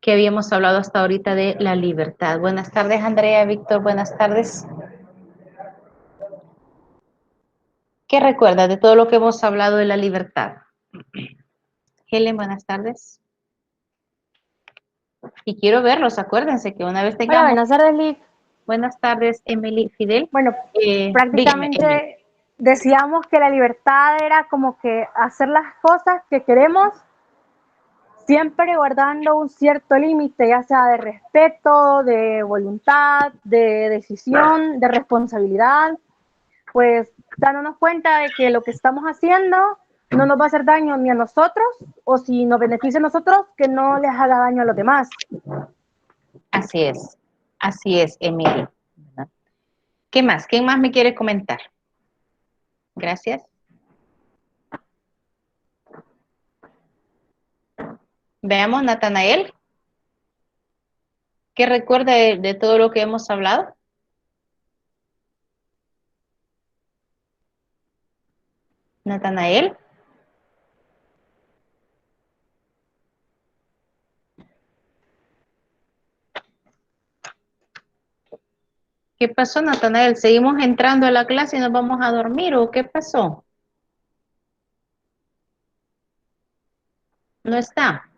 que habíamos hablado hasta ahorita de la libertad. Buenas tardes, Andrea, Víctor, buenas tardes. ¿Qué recuerdas de todo lo que hemos hablado de la libertad? Helen, buenas tardes. Y quiero verlos, acuérdense que una vez Hola, tengamos... buenas tardes, Liz. Buenas tardes, Emily, Fidel. Bueno, Dígame, Emily. prácticamente decíamos que la libertad era como que hacer las cosas que queremos, siempre guardando un cierto límite, ya sea de respeto, de voluntad, de decisión, de responsabilidad, pues dándonos cuenta de que lo que estamos haciendo no nos va a hacer daño ni a nosotros, o si nos beneficia a nosotros, que no les haga daño a los demás. Así es, Emily. ¿Qué más? ¿Quién más me quiere comentar? Gracias. Veamos, Natanael. ¿Qué recuerda de todo lo que hemos hablado? Natanael. ¿Qué pasó, Natanael? ¿Seguimos entrando a la clase y nos vamos a dormir o qué pasó? No está.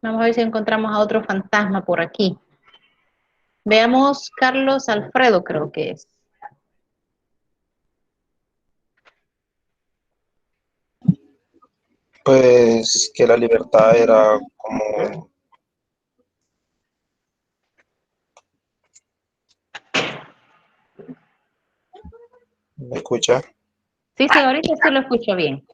Vamos a ver si encontramos a otro fantasma por aquí. Veamos Carlos Alfredo, creo que es. Pues que la libertad era como, ¿me escucha? Sí, ahorita sí lo escucho bien.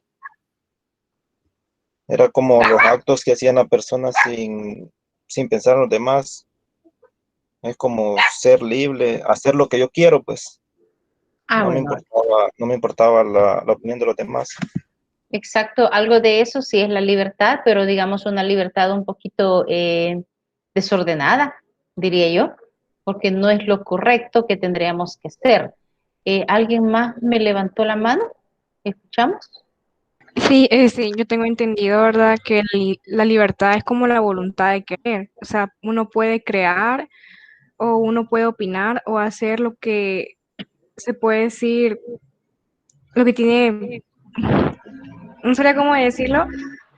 Era como los actos que hacían la persona sin pensar en los demás. Es como ser libre, hacer lo que yo quiero, pues. Ah, bueno, No me importaba la opinión de los demás. exacto. Algo de eso sí es la libertad, pero digamos una libertad un poquito desordenada, diría yo, porque no es lo correcto que tendríamos que hacer. ¿Alguien más me levantó la mano? ¿Escuchamos? Sí, sí, yo tengo entendido, ¿verdad? Que la libertad es como la voluntad de querer. O sea, uno puede crear o uno puede opinar o hacer lo que se puede decir, lo que tiene, no sabría cómo decirlo,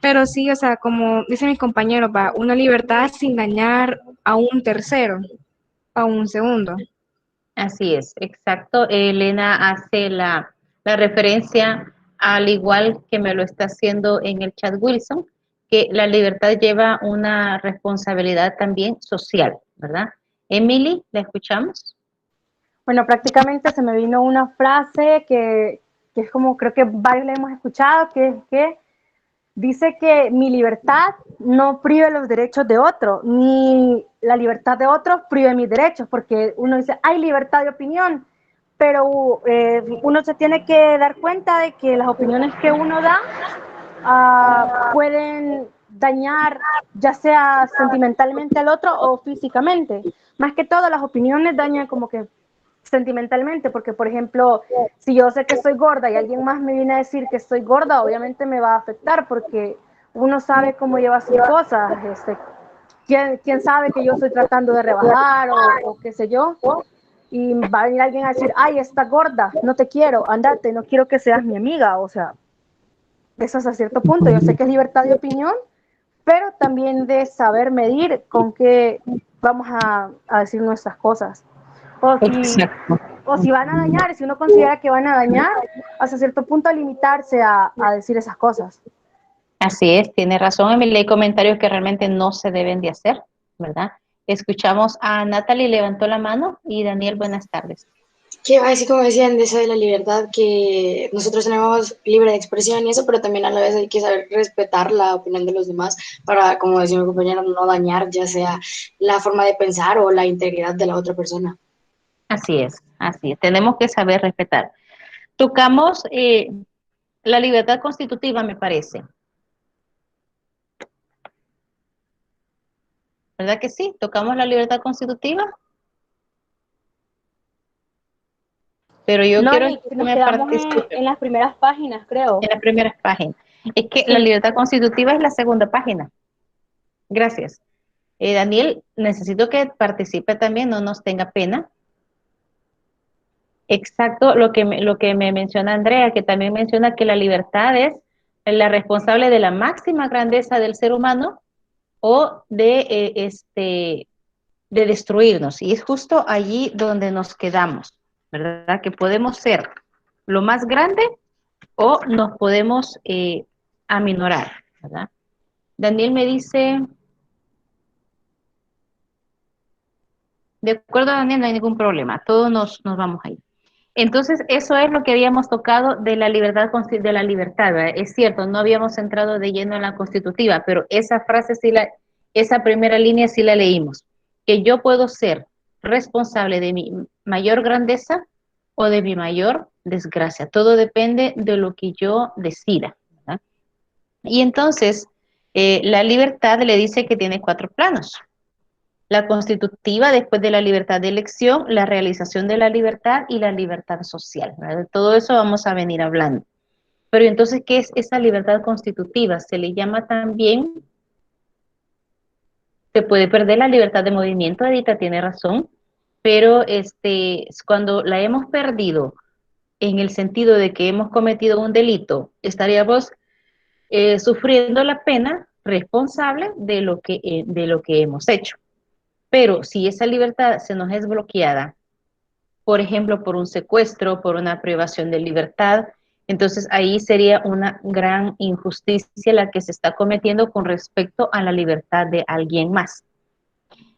pero sí, o sea, como dicen mis compañeros, va, una libertad sin dañar a un tercero, a un segundo. Así es, exacto. Elena hace la referencia, al igual que me lo está haciendo en el chat Wilson, que la libertad lleva una responsabilidad también social, ¿verdad? Emily, ¿la escuchamos? Bueno, prácticamente se me vino una frase que es como, creo que varios la hemos escuchado, que es que dice que mi libertad no prive los derechos de otro, ni la libertad de otros prive mis derechos, porque uno dice, hay libertad de opinión, pero uno se tiene que dar cuenta de que las opiniones que uno da pueden dañar ya sea sentimentalmente al otro o físicamente. Más que todo, las opiniones dañan como que sentimentalmente, porque por ejemplo, si yo sé que soy gorda y alguien más me viene a decir que estoy gorda, obviamente me va a afectar porque uno sabe cómo lleva sus cosas. ¿Quién sabe que yo estoy tratando de rebajar o qué sé yo? Y va a venir alguien a decir, ay, está gorda, no te quiero, andate, no quiero que seas mi amiga. O sea, eso es a cierto punto. Yo sé que es libertad de opinión, pero también de saber medir con qué vamos a decir nuestras cosas. O si, Exacto. o si van a dañar, si uno considera que van a dañar, hasta cierto punto limitarse a decir esas cosas. Así es, tiene razón, Emily. Hay comentarios que realmente no se deben de hacer, ¿verdad? Escuchamos a Natalie, levantó la mano, y Daniel, buenas tardes. Que así como decían de eso de la libertad, que nosotros tenemos libre de expresión y eso, pero también a la vez hay que saber respetar la opinión de los demás para, como decía mi compañero, no dañar ya sea la forma de pensar o la integridad de la otra persona. Así es, así es. Tenemos que saber respetar. Tocamos la libertad constitutiva, me parece. ¿Verdad que sí? Tocamos la libertad constitutiva. Pero yo No, quiero ni que nos me quedamos participen en las primeras páginas, creo. en las primeras páginas. Es que la Sí. libertad constitutiva es la segunda página. Gracias. Daniel, necesito que participe también, no nos tenga pena. Exacto, lo que me menciona Andrea, que también menciona que la libertad es la responsable de la máxima grandeza del ser humano o de destruirnos. Y es justo allí donde nos quedamos, ¿verdad? Que podemos ser lo más grande o nos podemos aminorar, ¿verdad? Daniel me dice, de acuerdo, Daniel, no hay ningún problema, todos nos vamos a ir. Entonces, eso es lo que habíamos tocado de la libertad, de la libertad, ¿verdad? Es cierto, no habíamos entrado de lleno en la constitutiva, pero esa frase esa primera línea sí la leímos, que yo puedo ser responsable de mi mayor grandeza o de mi mayor desgracia. Todo depende de lo que yo decida, ¿verdad? Y entonces, la libertad le dice que tiene 4 planos. La constitutiva, después de la libertad de elección, la realización de la libertad y la libertad social, ¿verdad? De todo eso vamos a venir hablando. Pero entonces, ¿qué es esa libertad constitutiva? Se le llama también, se puede perder la libertad de movimiento, Edita tiene razón, pero cuando la hemos perdido en el sentido de que hemos cometido un delito, estaríamos sufriendo la pena responsable de lo que hemos hecho. Pero si esa libertad se nos es bloqueada, por ejemplo, por un secuestro, por una privación de libertad, entonces ahí sería una gran injusticia la que se está cometiendo con respecto a la libertad de alguien más.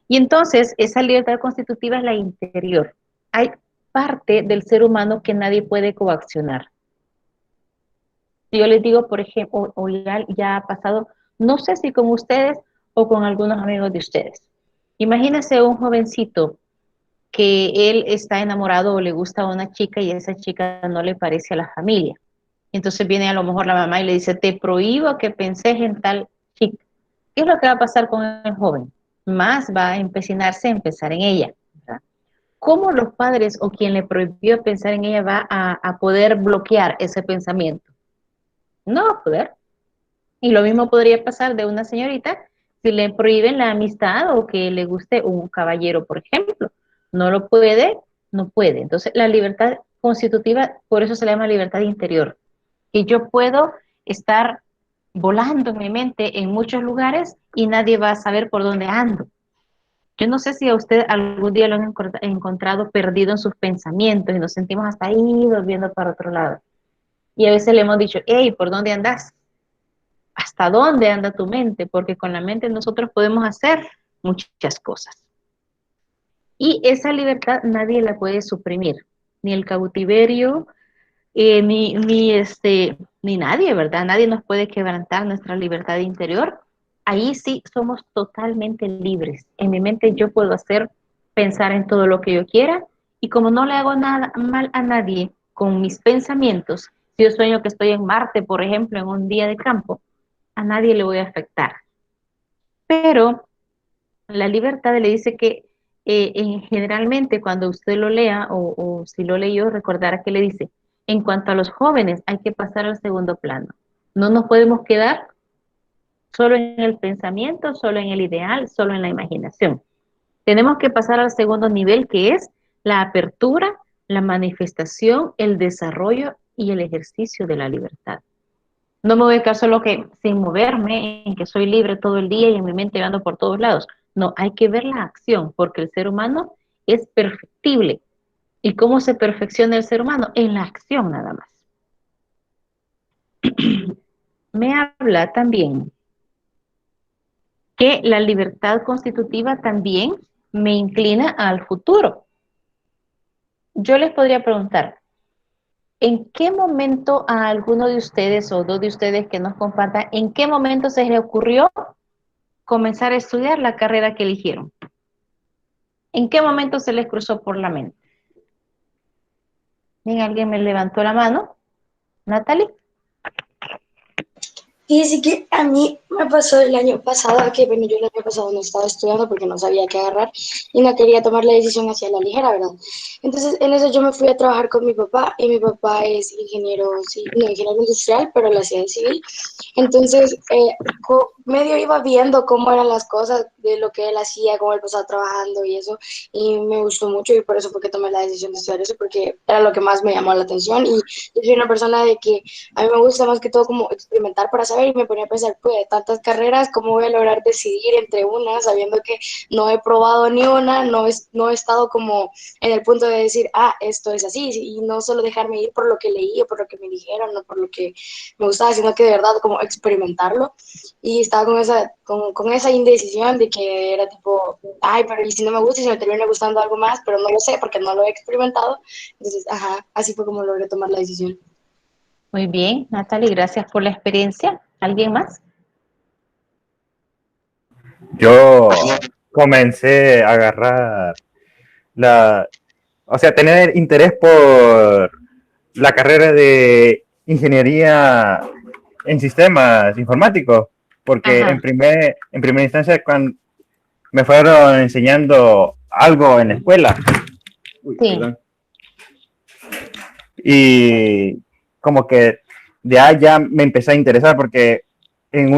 Y entonces esa libertad constitutiva es la interior. Hay parte del ser humano que nadie puede coaccionar. Yo les digo, por ejemplo, o ya ha pasado, no sé si con ustedes o con algunos amigos de ustedes. Imagínense un jovencito que él está enamorado o le gusta a una chica y esa chica no le parece a la familia. Entonces viene a lo mejor la mamá y le dice, te prohíbo que penses en tal chica. ¿Qué es lo que va a pasar con el joven? Más va a empecinarse en pensar en ella, ¿verdad? ¿Cómo los padres o quien le prohibió pensar en ella va a poder bloquear ese pensamiento? No va a poder. Y lo mismo podría pasar de una señorita si le prohíben la amistad o que le guste un caballero, por ejemplo. No lo puede, no puede. Entonces, la libertad constitutiva, por eso se le llama libertad interior, que yo puedo estar volando en mi mente en muchos lugares y nadie va a saber por dónde ando. Yo no sé si a usted algún día lo han encontrado perdido en sus pensamientos y nos sentimos hasta ahí volviendo para otro lado. Y a veces le hemos dicho, hey, ¿por dónde andas? ¿Hasta dónde anda tu mente? Porque con la mente nosotros podemos hacer muchas cosas. Y esa libertad nadie la puede suprimir, ni el cautiverio, ni nadie, ¿verdad? Nadie nos puede quebrantar nuestra libertad interior. Ahí sí somos totalmente libres. En mi mente yo puedo pensar en todo lo que yo quiera y como no le hago nada mal a nadie con mis pensamientos, si yo sueño que estoy en Marte, por ejemplo, en un día de campo, a nadie le voy a afectar. Pero la libertad le dice que generalmente cuando usted lo lea o si lo leyó, recordará que le dice, en cuanto a los jóvenes hay que pasar al segundo plano. No nos podemos quedar solo en el pensamiento, solo en el ideal, solo en la imaginación. Tenemos que pasar al segundo nivel que es la apertura, la manifestación, el desarrollo y el ejercicio de la libertad. No me voy a quedar solo que sin moverme, en que soy libre todo el día y en mi mente ando por todos lados. No, hay que ver la acción, porque el ser humano es perfectible. ¿Y cómo se perfecciona el ser humano? En la acción nada más. Me habla también que la libertad constitutiva también me inclina al futuro. Yo les podría preguntar, ¿en qué momento a alguno de ustedes o dos de ustedes que nos compartan, en qué momento se les ocurrió comenzar a estudiar la carrera que eligieron? ¿En qué momento se les cruzó por la mente? Bien, alguien me levantó la mano. Natalie. Fíjese que a mí me pasó el año pasado, que bueno, yo el año pasado no estaba estudiando porque no sabía qué agarrar y no quería tomar la decisión hacia la ligera, ¿verdad? Entonces, en eso yo me fui a trabajar con mi papá y mi papá es ingeniero, sí, no, ingeniero industrial, pero lo hacía de civil. Entonces, medio iba viendo cómo eran las cosas de lo que él hacía, cómo él pasaba trabajando y eso, y me gustó mucho y por eso fue que tomé la decisión de estudiar eso, porque era lo que más me llamó la atención y yo soy una persona de que a mí me gusta más que todo como experimentar para saber y me ponía a pensar, pues, de tantas carreras, ¿cómo voy a lograr decidir entre una sabiendo que no he probado ni una, no he estado como en el punto de decir, ah, esto es así, y no solo dejarme ir por lo que leí o por lo que me dijeron o por lo que me gustaba, sino que de verdad como experimentarlo y estaba con esa indecisión de que era tipo, ay, pero y si no me gusta y si me termina gustando algo más, pero no lo sé porque no lo he experimentado, entonces, ajá, así fue como logré tomar la decisión. Muy bien, Natalie, gracias por la experiencia. ¿Alguien más? Yo comencé a agarrar o sea, tener interés por la carrera de ingeniería en sistemas informáticos, porque Ajá, en primera instancia cuando me fueron enseñando algo en la escuela. Uy, sí. perdón. Y como que de ahí ya me empecé a interesar porque en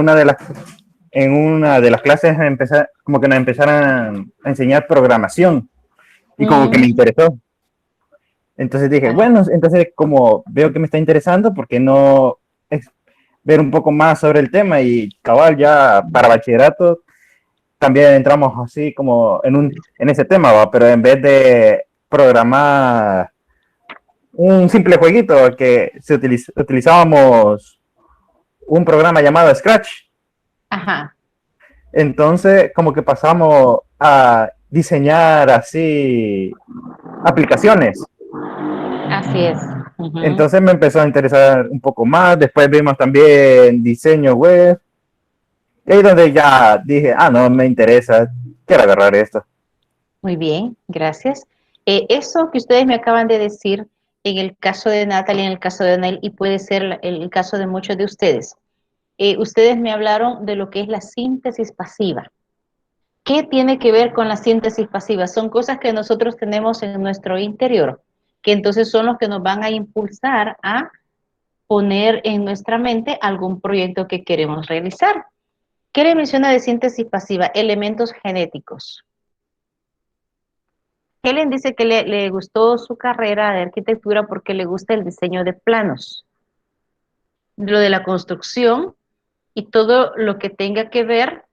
en una de las clases como que nos empezaron a enseñar programación y como que me Mm, interesó. Entonces dije, ah, bueno, entonces como veo que me está interesando, ¿por qué no ver un poco más sobre el tema? Y cabal, ya para bachillerato también entramos así como en ese tema, ¿va? Pero en vez de programar un simple jueguito que utilizábamos un programa llamado Scratch. ajá, Entonces, como que pasamos a diseñar así aplicaciones. así es. Ujú. Entonces me empezó a interesar un poco más. Después vimos también diseño web. Y ahí donde ya dije, ah, no, me interesa, quiero agarrar esto. Muy bien, gracias. Eso que ustedes me acaban de decir en el caso de Natalie, en el caso de Anel, y puede ser el caso de muchos de ustedes. Ustedes me hablaron de lo que es la síntesis pasiva. ¿Qué tiene que ver con la síntesis pasiva? Son cosas que nosotros tenemos en nuestro interior, que entonces son los que nos van a impulsar a poner en nuestra mente algún proyecto que queremos realizar. ¿Qué le menciona de síntesis pasiva? Elementos genéticos. Helen dice que le gustó su carrera de arquitectura porque le gusta el diseño de planos, lo de la construcción y todo lo que tenga que ver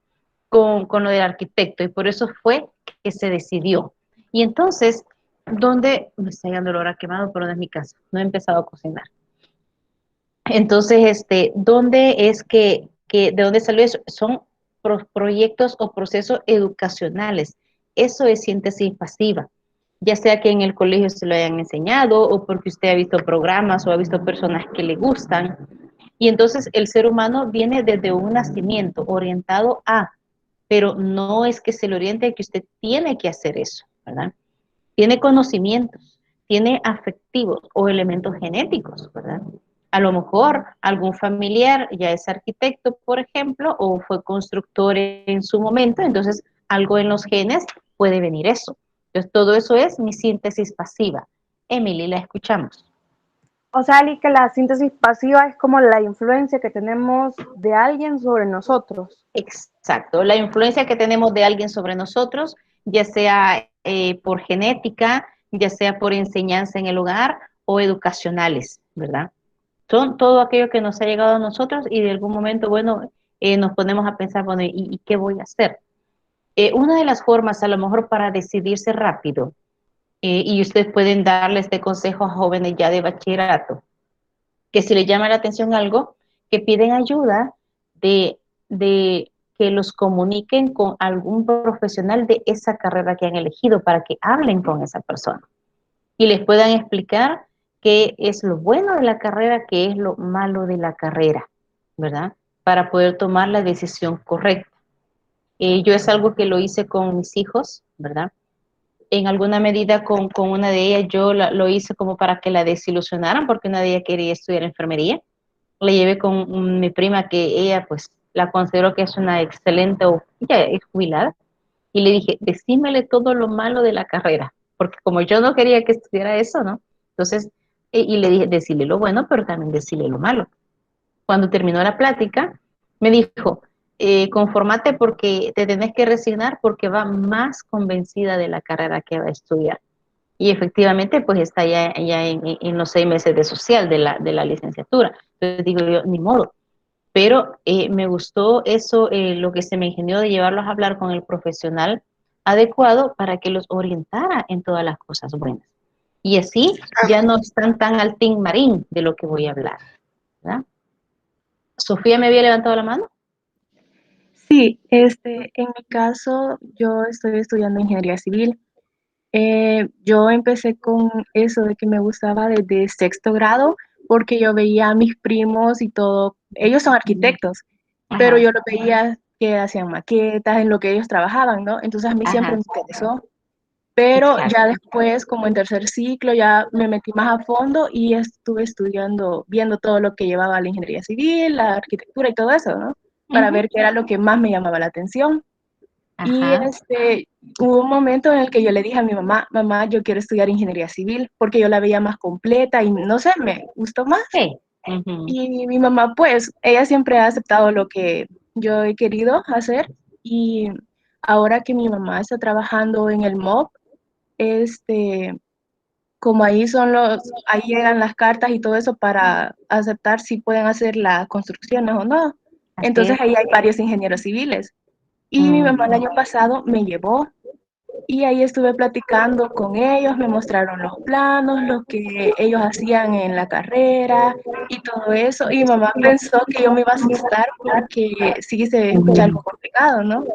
con lo del arquitecto, y por eso fue que se decidió. Y entonces, ¿dónde? Me está llegando el hora quemado, pero no es mi casa, no he empezado a cocinar. Entonces, ¿dónde es de dónde salió eso? Son proyectos o procesos educacionales. Eso es síntesis pasiva. Ya sea que en el colegio se lo hayan enseñado o porque usted ha visto programas o ha visto personas que le gustan. Y entonces el ser humano viene desde un nacimiento orientado a, pero no es que se le oriente a que usted tiene que hacer eso, ¿verdad? Tiene conocimientos, tiene afectivos o elementos genéticos, ¿verdad? A lo mejor algún familiar ya es arquitecto, por ejemplo, o fue constructor en su momento, entonces algo en los genes puede venir eso. Entonces todo eso es mi síntesis pasiva. Emily, la escuchamos. O sea, Ali, que la síntesis pasiva es como la influencia que tenemos de alguien sobre nosotros. Exacto, la influencia que tenemos de alguien sobre nosotros, ya sea por genética, ya sea por enseñanza en el hogar o educacionales, ¿verdad? Son todo aquello que nos ha llegado a nosotros y de algún momento, bueno, nos ponemos a pensar, bueno, ¿y qué voy a hacer? Una de las formas, a lo mejor, para decidirse rápido, y ustedes pueden darle este consejo a jóvenes ya de bachillerato, que si les llama la atención algo, que piden ayuda de que los comuniquen con algún profesional de esa carrera que han elegido para que hablen con esa persona y les puedan explicar qué es lo bueno de la carrera, qué es lo malo de la carrera, ¿verdad? Para poder tomar la decisión correcta. Yo es algo que lo hice con mis hijos, ¿verdad? En alguna medida con una de ellas yo lo hice como para que la desilusionaran porque una de ellas quería estudiar enfermería. le llevé con mi prima, que ella pues la considero que es una excelente, ella es jubilada, y le dije, decímele todo lo malo de la carrera, porque como yo no quería que estudiara eso, ¿no? Entonces, y le dije, decirle lo bueno, pero también decirle lo malo. Cuando terminó la plática, me dijo, conformate porque te tenés que resignar porque va más convencida de la carrera que va a estudiar. Y efectivamente, pues está ya en los 6 meses de social de la licenciatura. Entonces digo yo, ni modo. Pero me gustó eso, lo que se me ingenió de llevarlos a hablar con el profesional adecuado para que los orientara en todas las cosas buenas. Y así ya no están tan al tin marín de lo que voy a hablar, ¿verdad? Sofía me había levantado la mano. Sí, en mi caso, yo estoy estudiando ingeniería civil. Yo empecé con eso de que me gustaba desde sexto grado, porque yo veía a mis primos y todo, ellos son arquitectos, pero Ajá, yo lo veía que hacían maquetas, en lo que ellos trabajaban, ¿no? Entonces a mí siempre ajá, me interesó. Pero exacto. ya después, como en tercer ciclo, ya me metí más a fondo y estuve estudiando, viendo todo lo que llevaba la ingeniería civil, la arquitectura y todo eso, ¿no? Para Ujú, ver qué era lo que más me llamaba la atención. Y ajá, hubo un momento en el que yo le dije a mi mamá, mamá, yo quiero estudiar ingeniería civil, porque yo la veía más completa y no sé, me gustó más. sí, ujú, Y mi mamá, pues, ella siempre ha aceptado lo que yo he querido hacer. Y ahora que mi mamá está trabajando en el MOB, este, como ahí llegan las cartas y todo eso para aceptar si pueden hacer las construcciones o no. así Entonces es. ahí hay varios ingenieros civiles. Y mi mamá el Ujú, año pasado me llevó y ahí estuve platicando con ellos, me mostraron los planos, lo que ellos hacían en la carrera y todo eso. Y mi mamá pensó que yo me iba a asustar porque sí se escucha algo complicado, ¿no?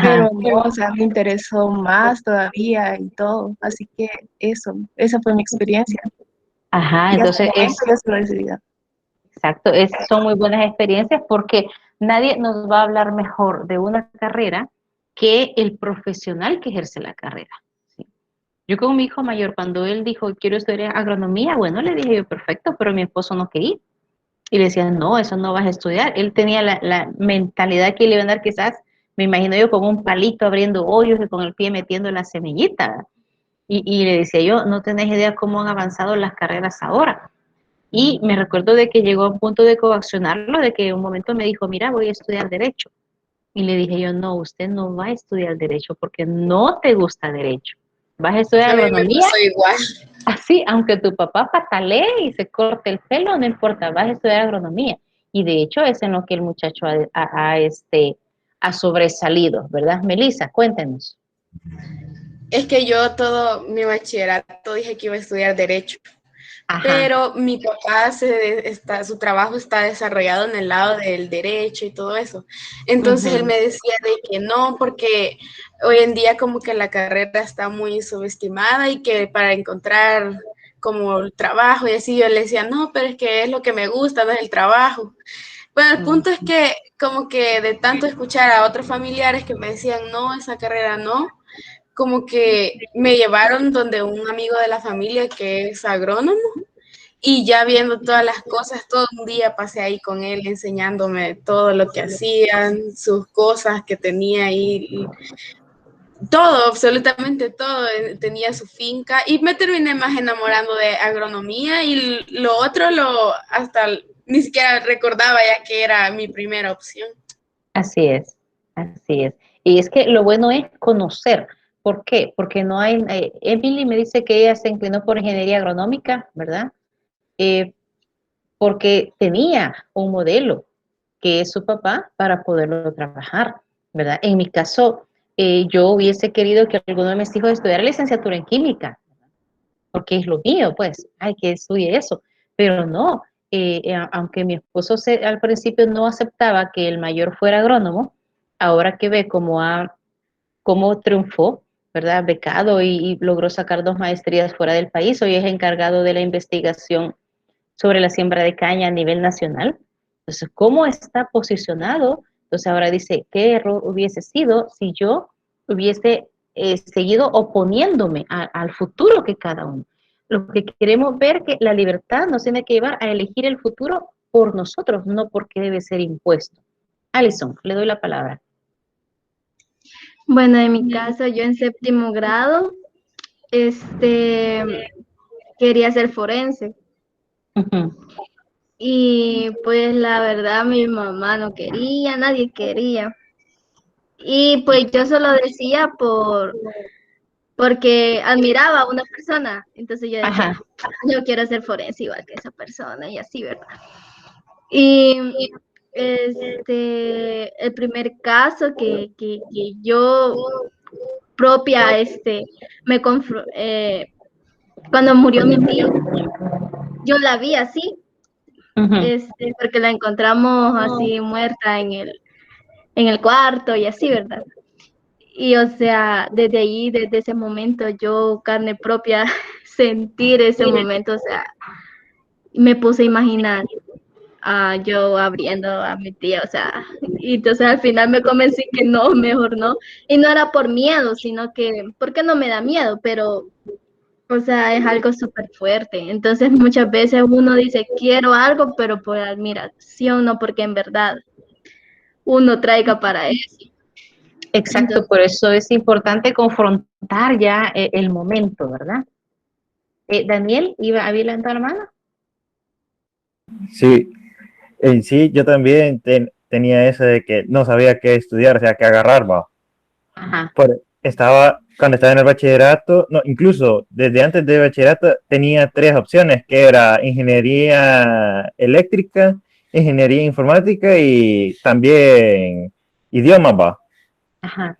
Pero ajá, no, o sea, me interesó más todavía y todo. Así que esa fue mi experiencia. ajá, Y hasta el entonces momento yo estoy decidida. exacto, son muy buenas experiencias porque nadie nos va a hablar mejor de una carrera que el profesional que ejerce la carrera. ¿Sí? Yo con mi hijo mayor, cuando él dijo, quiero estudiar agronomía, bueno, le dije yo, perfecto, pero mi esposo no quería. Y le decían, no, eso no vas a estudiar. Él tenía la mentalidad que le iba a dar quizás, me imagino yo, con un palito abriendo hoyos y con el pie metiendo la semillita. Y le decía yo, no tenés idea cómo han avanzado las carreras ahora. Y me recuerdo de que llegó a un punto de coaccionarlo, de que un momento me dijo, mira, voy a estudiar Derecho. Y le dije yo, no, usted no va a estudiar Derecho porque no te gusta Derecho. Vas a estudiar A mí me Agronomía, pasó igual. así, aunque tu papá patalee y se corte el pelo, no importa, vas a estudiar Agronomía. Y de hecho es en lo que el muchacho ha sobresalido, ¿verdad? Melissa, cuéntenos. Es que yo todo mi bachillerato dije que iba a estudiar Derecho. Ajá. Pero mi papá su trabajo está desarrollado en el lado del derecho y todo eso. Entonces él Ujú, me decía de que no, porque hoy en día como que la carrera está muy subestimada y que para encontrar como trabajo y así yo le decía, no, pero es que es lo que me gusta, no es el trabajo. Bueno, el punto es ujú, que como que de tanto escuchar a otros familiares que me decían, no, esa carrera no, como que me llevaron donde un amigo de la familia que es agrónomo y ya viendo todas las cosas, todo un día pasé ahí con él enseñándome todo lo que hacían, sus cosas que tenía ahí, todo, absolutamente todo, tenía su finca y me terminé más enamorando de agronomía y lo otro hasta ni siquiera recordaba ya que era mi primera opción. así es, así es. Y es que lo bueno es conocer. ¿Por qué? Porque no hay, Emily me dice que ella se inclinó por ingeniería agronómica, ¿verdad? Eh, porque tenía un modelo que es su papá para poderlo trabajar, ¿verdad? En mi caso, yo hubiese querido que alguno de mis hijos estudiara licenciatura en química, porque es lo mío, pues, hay que estudie eso, pero no, aunque mi esposo al principio no aceptaba que el mayor fuera agrónomo, ahora que ve cómo triunfó, ¿verdad? Becado y logró sacar 2 maestrías fuera del país, hoy es encargado de la investigación sobre la siembra de caña a nivel nacional. Entonces, ¿cómo está posicionado? Entonces ahora dice, ¿qué error hubiese sido si yo hubiese seguido oponiéndome al futuro que cada uno? Lo que queremos ver que la libertad nos tiene que llevar a elegir el futuro por nosotros, no porque debe ser impuesto. Alison, le doy la palabra. Bueno, en mi caso, yo en séptimo grado, quería ser forense. Ujú. Y pues la verdad mi mamá no quería, nadie quería. Y pues yo solo decía porque admiraba a una persona. Entonces yo decía, Ajá. yo quiero ser forense igual que esa persona y así, ¿verdad? Y el primer caso que yo propia, cuando murió mi tía, yo la vi así, Ujú. porque la encontramos así muerta en el cuarto y así, ¿verdad? Y o sea, desde ahí, desde ese momento, yo carne propia sentir ese momento, o sea, me puse a imaginar yo abriendo a mi tía, o sea, y entonces al final me convencí que no, mejor no. Y no era por miedo, sino que, porque no me da miedo, pero, o sea, es algo súper fuerte. Entonces muchas veces uno dice, quiero algo, pero por admiración, no porque en verdad uno traiga para eso. Exacto, Entonces, por eso es importante confrontar ya el momento, ¿verdad? Daniel, ¿había levantado la mano? Sí, en sí yo también tenía eso de que no sabía qué estudiar, o sea, qué agarrar, va. Ajá, Cuando estaba en el bachillerato, no, incluso desde antes del bachillerato tenía tres opciones, que era ingeniería eléctrica, ingeniería informática y también idiomas, va. ajá,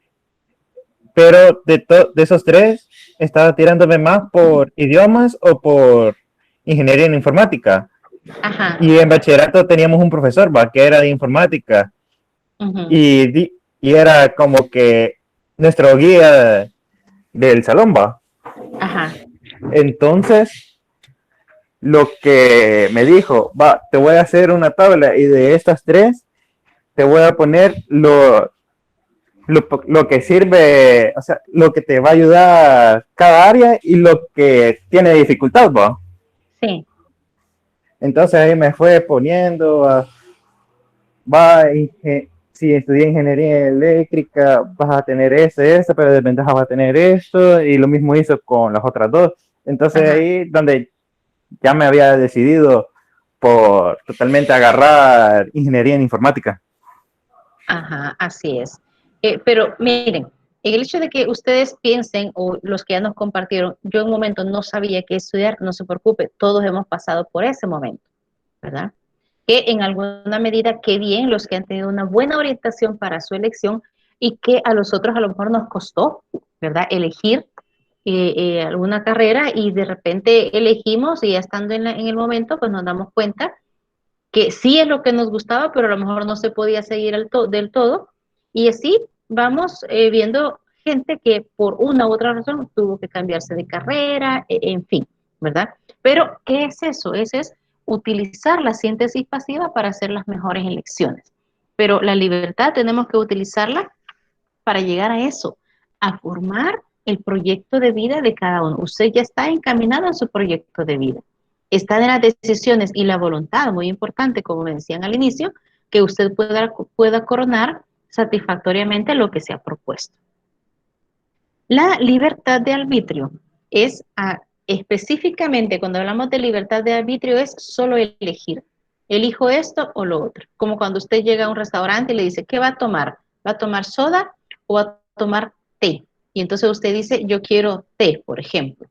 Pero de esos tres, estaba tirándome más por idiomas o por ingeniería en informática. ajá. Y en bachillerato teníamos un profesor, va, que era de informática Ujú. y era como que nuestro guía del salón, va. Ajá, Entonces, lo que me dijo, va, te voy a hacer una tabla y de estas tres te voy a poner lo que sirve, o sea, lo que te va a ayudar cada área y lo que tiene dificultad, va. sí, Entonces ahí me fue poniendo, si estudié ingeniería eléctrica, vas a tener eso, pero de ventaja vas a tener esto, y lo mismo hizo con las otras dos. Entonces ajá, ahí donde ya me había decidido por totalmente agarrar ingeniería en informática. ajá, así es. Pero miren, el hecho de que ustedes piensen, o los que ya nos compartieron, yo en un momento no sabía qué estudiar, no se preocupe, todos hemos pasado por ese momento, ¿verdad? Que en alguna medida, qué bien los que han tenido una buena orientación para su elección y que a los otros a lo mejor nos costó, ¿verdad? Elegir alguna carrera y de repente elegimos y ya estando en el momento, pues nos damos cuenta que sí es lo que nos gustaba, pero a lo mejor no se podía seguir del todo. Y así vamos viendo gente que por una u otra razón tuvo que cambiarse de carrera, en fin, ¿verdad? Pero, ¿qué es eso? Es utilizar la síntesis pasiva para hacer las mejores elecciones. Pero la libertad tenemos que utilizarla para llegar a eso, a formar el proyecto de vida de cada uno. Usted ya está encaminado en su proyecto de vida. Está en las decisiones y la voluntad, muy importante, como me decían al inicio, que usted pueda coronar satisfactoriamente lo que se ha propuesto. La libertad de arbitrio es específicamente cuando hablamos de libertad de arbitrio es solo elegir. Elijo esto o lo otro. Como cuando usted llega a un restaurante y le dice, ¿qué va a tomar? ¿Va a tomar soda o va a tomar té? Y entonces usted dice, yo quiero té, por ejemplo.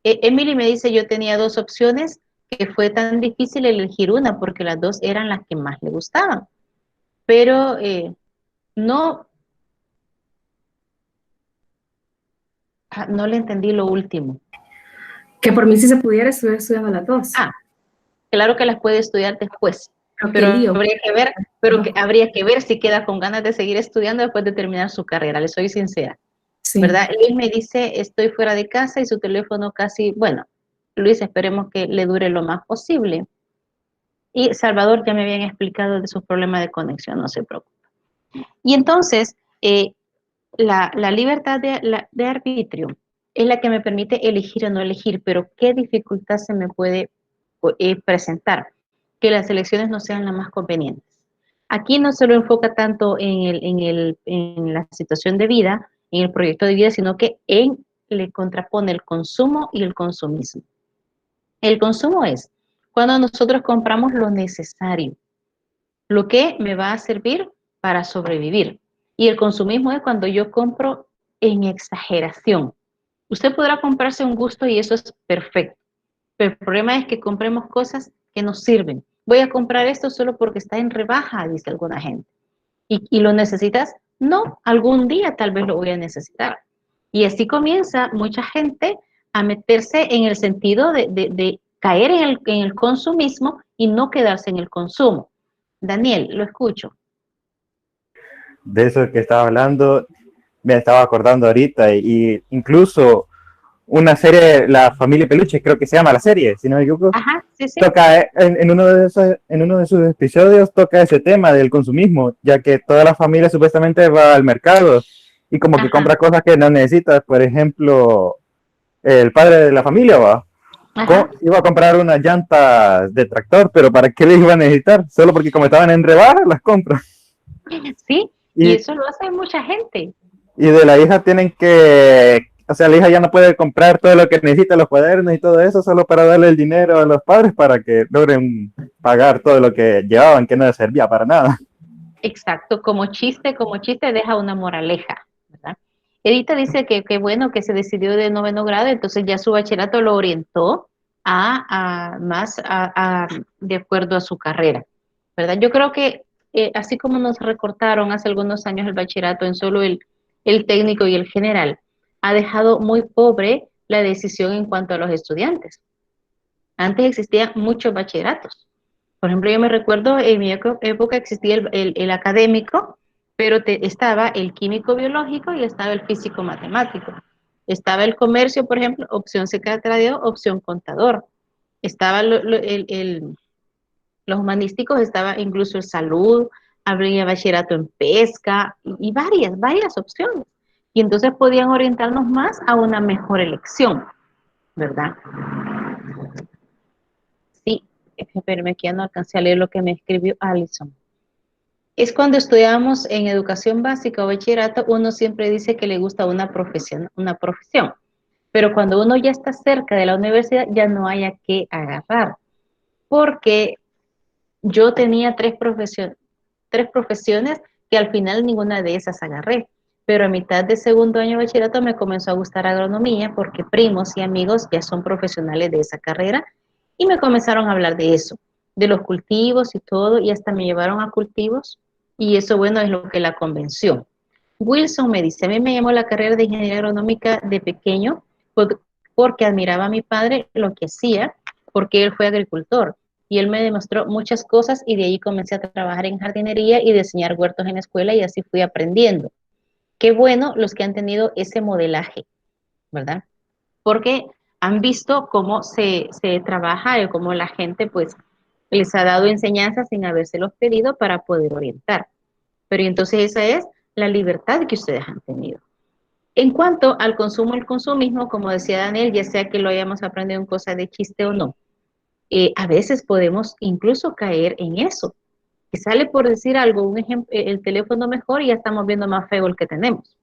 Emily me dice, yo tenía dos opciones que fue tan difícil elegir una porque las dos eran las que más le gustaban. Pero no, no le entendí lo último. Que por mí si se pudiera estuviera estudiando las dos. Claro que las puede estudiar después, pero habría que ver si queda con ganas de seguir estudiando después de terminar su carrera, le soy sincera. Sí. ¿Verdad? Luis me dice, estoy fuera de casa y su teléfono casi, bueno, Luis, esperemos que le dure lo más posible. Y Salvador ya me habían explicado de sus problemas de conexión, no se preocupe. Y entonces, la libertad de arbitrio es la que me permite elegir o no elegir, pero qué dificultad se me puede presentar. que las elecciones no sean las más convenientes. Aquí no se lo enfoca tanto en la situación de vida, en el proyecto de vida, sino que le contrapone el consumo y el consumismo. El consumo es cuando nosotros compramos lo necesario, lo que me va a servir para sobrevivir. Y el consumismo es cuando yo compro en exageración. Usted podrá comprarse un gusto y eso es perfecto, pero el problema es que compremos cosas que nos sirven. Voy a comprar esto solo porque está en rebaja, dice alguna gente. ¿Y lo necesitas? No, algún día tal vez lo voy a necesitar. Y así comienza mucha gente a meterse en el sentido de caer en el consumismo y no quedarse en el consumo. Daniel, lo escucho. De eso que estaba hablando, me estaba acordando ahorita, y incluso una serie, La Familia Peluche, creo que se llama la serie, si no me equivoco. Ajá, sí, sí. Toca en uno de sus episodios toca ese tema del consumismo, ya que toda la familia supuestamente va al mercado y como que Ajá. compra cosas que no necesita. Por ejemplo, el padre de la familia iba a comprar unas llantas de tractor, pero ¿para qué les iba a necesitar? Solo porque como estaban en rebaja, las compra. Sí, y eso lo hace mucha gente. Y de la hija tienen que, o sea, la hija ya no puede comprar todo lo que necesita, los cuadernos y todo eso, solo para darle el dinero a los padres para que logren pagar todo lo que llevaban, que no les servía para nada. Exacto, como chiste deja una moraleja, ¿verdad? Edita dice que bueno que se decidió de 9º grado, entonces ya su bachillerato lo orientó de acuerdo a su carrera, ¿verdad? Yo creo que así como nos recortaron hace algunos años el bachillerato en solo el técnico y el general, ha dejado muy pobre la decisión en cuanto a los estudiantes. Antes existían muchos bachilleratos. Por ejemplo, yo me recuerdo, en mi época existía el académico, pero estaba el químico biológico y estaba el físico matemático. Estaba el comercio, por ejemplo, opción secretariado, opción contador. Estaba los humanísticos, estaba incluso el salud, habría bachillerato en pesca y varias opciones. Y entonces podían orientarnos más a una mejor elección, ¿verdad? Sí, espérame que ya no alcancé a leer lo que me escribió Alison. Es cuando estudiamos en educación básica o bachillerato, uno siempre dice que le gusta una profesión, pero cuando uno ya está cerca de la universidad ya no hay a qué agarrar, porque yo tenía tres profesiones que al final ninguna de esas agarré, pero a mitad de 2º año de bachillerato me comenzó a gustar agronomía porque primos y amigos ya son profesionales de esa carrera y me comenzaron a hablar de eso, de los cultivos y todo, y hasta me llevaron a cultivos, y eso, bueno, es lo que la convenció. Wilson me dice, a mí me llamó la carrera de ingeniería agronómica de pequeño porque admiraba a mi padre lo que hacía, porque él fue agricultor, y él me demostró muchas cosas, y de ahí comencé a trabajar en jardinería y diseñar huertos en la escuela, y así fui aprendiendo. Qué bueno los que han tenido ese modelaje, ¿verdad? Porque han visto cómo se trabaja y cómo la gente pues les ha dado enseñanzas sin habérselos pedido para poder orientar. Pero entonces esa es la libertad que ustedes han tenido. En cuanto al consumo, el consumismo, como decía Daniel, ya sea que lo hayamos aprendido en cosa de chiste o no, a veces podemos incluso caer en eso. Que sale por decir algo, un ejemplo, el teléfono mejor y ya estamos viendo más feo el que tenemos.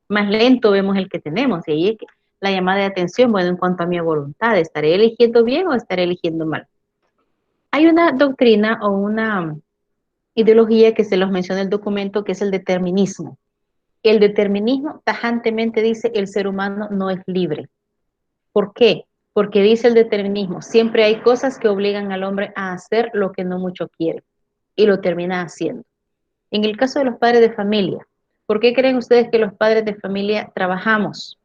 Más lento vemos el que tenemos. Y ahí es que la llamada de atención, bueno, en cuanto a mi voluntad, ¿estaré eligiendo bien o estaré eligiendo mal? Hay una doctrina o una ideología que se los menciona en el documento, que es el determinismo. El determinismo tajantemente dice el ser humano no es libre. ¿Por qué? Porque dice el determinismo, siempre hay cosas que obligan al hombre a hacer lo que no mucho quiere y lo termina haciendo. En el caso de los padres de familia, ¿por qué creen ustedes que los padres de familia trabajamos?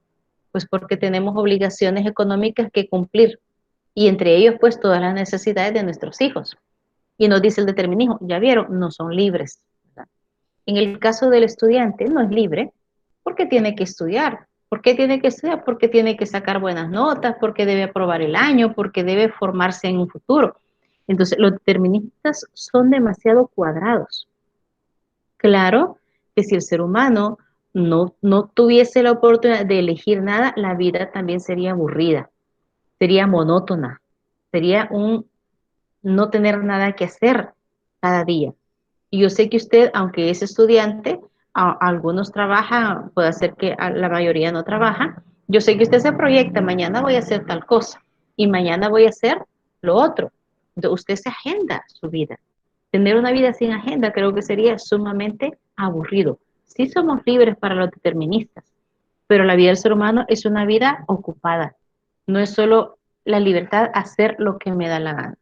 Pues porque tenemos obligaciones económicas que cumplir y entre ellos pues todas las necesidades de nuestros hijos. Y nos dice el determinismo, ya vieron, no son libres, ¿verdad? En el caso del estudiante no es libre porque tiene que estudiar. ¿Por qué tiene que estudiar? Porque tiene que sacar buenas notas, porque debe aprobar el año, porque debe formarse en un futuro. Entonces los deterministas son demasiado cuadrados. Claro que si el ser humano no tuviese la oportunidad de elegir nada, la vida también sería aburrida, sería monótona, sería no tener nada que hacer cada día. Y yo sé que usted, aunque es estudiante, algunos trabajan, puede ser que la mayoría no trabaja. Yo sé que usted se proyecta, mañana voy a hacer tal cosa y mañana voy a hacer lo otro. Entonces, usted se agenda su vida. Tener una vida sin agenda creo que sería sumamente aburrido. Sí somos libres para los deterministas, pero la vida del ser humano es una vida ocupada. No es solo la libertad a hacer lo que me da la gana.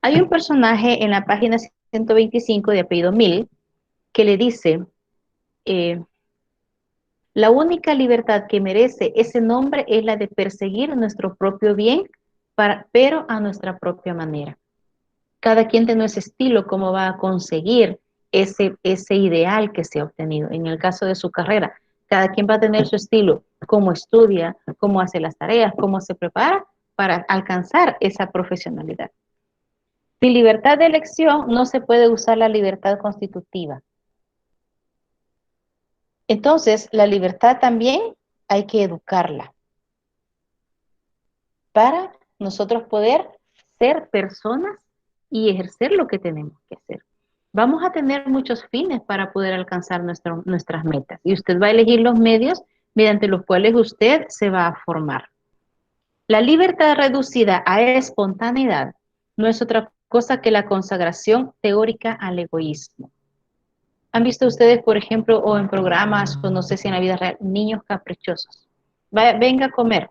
Hay un personaje en la página 125 de apellido Mill que le dice, la única libertad que merece ese nombre es la de perseguir nuestro propio bien, pero a nuestra propia manera. Cada quien tiene ese estilo, cómo va a conseguir ese ideal que se ha obtenido. En el caso de su carrera, cada quien va a tener su estilo, cómo estudia, cómo hace las tareas, cómo se prepara para alcanzar esa profesionalidad. Sin libertad de elección no se puede usar la libertad constitutiva. Entonces, la libertad también hay que educarla para nosotros poder ser personas y ejercer lo que tenemos que hacer. Vamos a tener muchos fines para poder alcanzar nuestras metas y usted va a elegir los medios mediante los cuales usted se va a formar. La libertad reducida a espontaneidad no es otra cosa que la consagración teórica al egoísmo. ¿Han visto ustedes, por ejemplo, o en programas, o no sé si en la vida real, niños caprichosos? Venga a comer.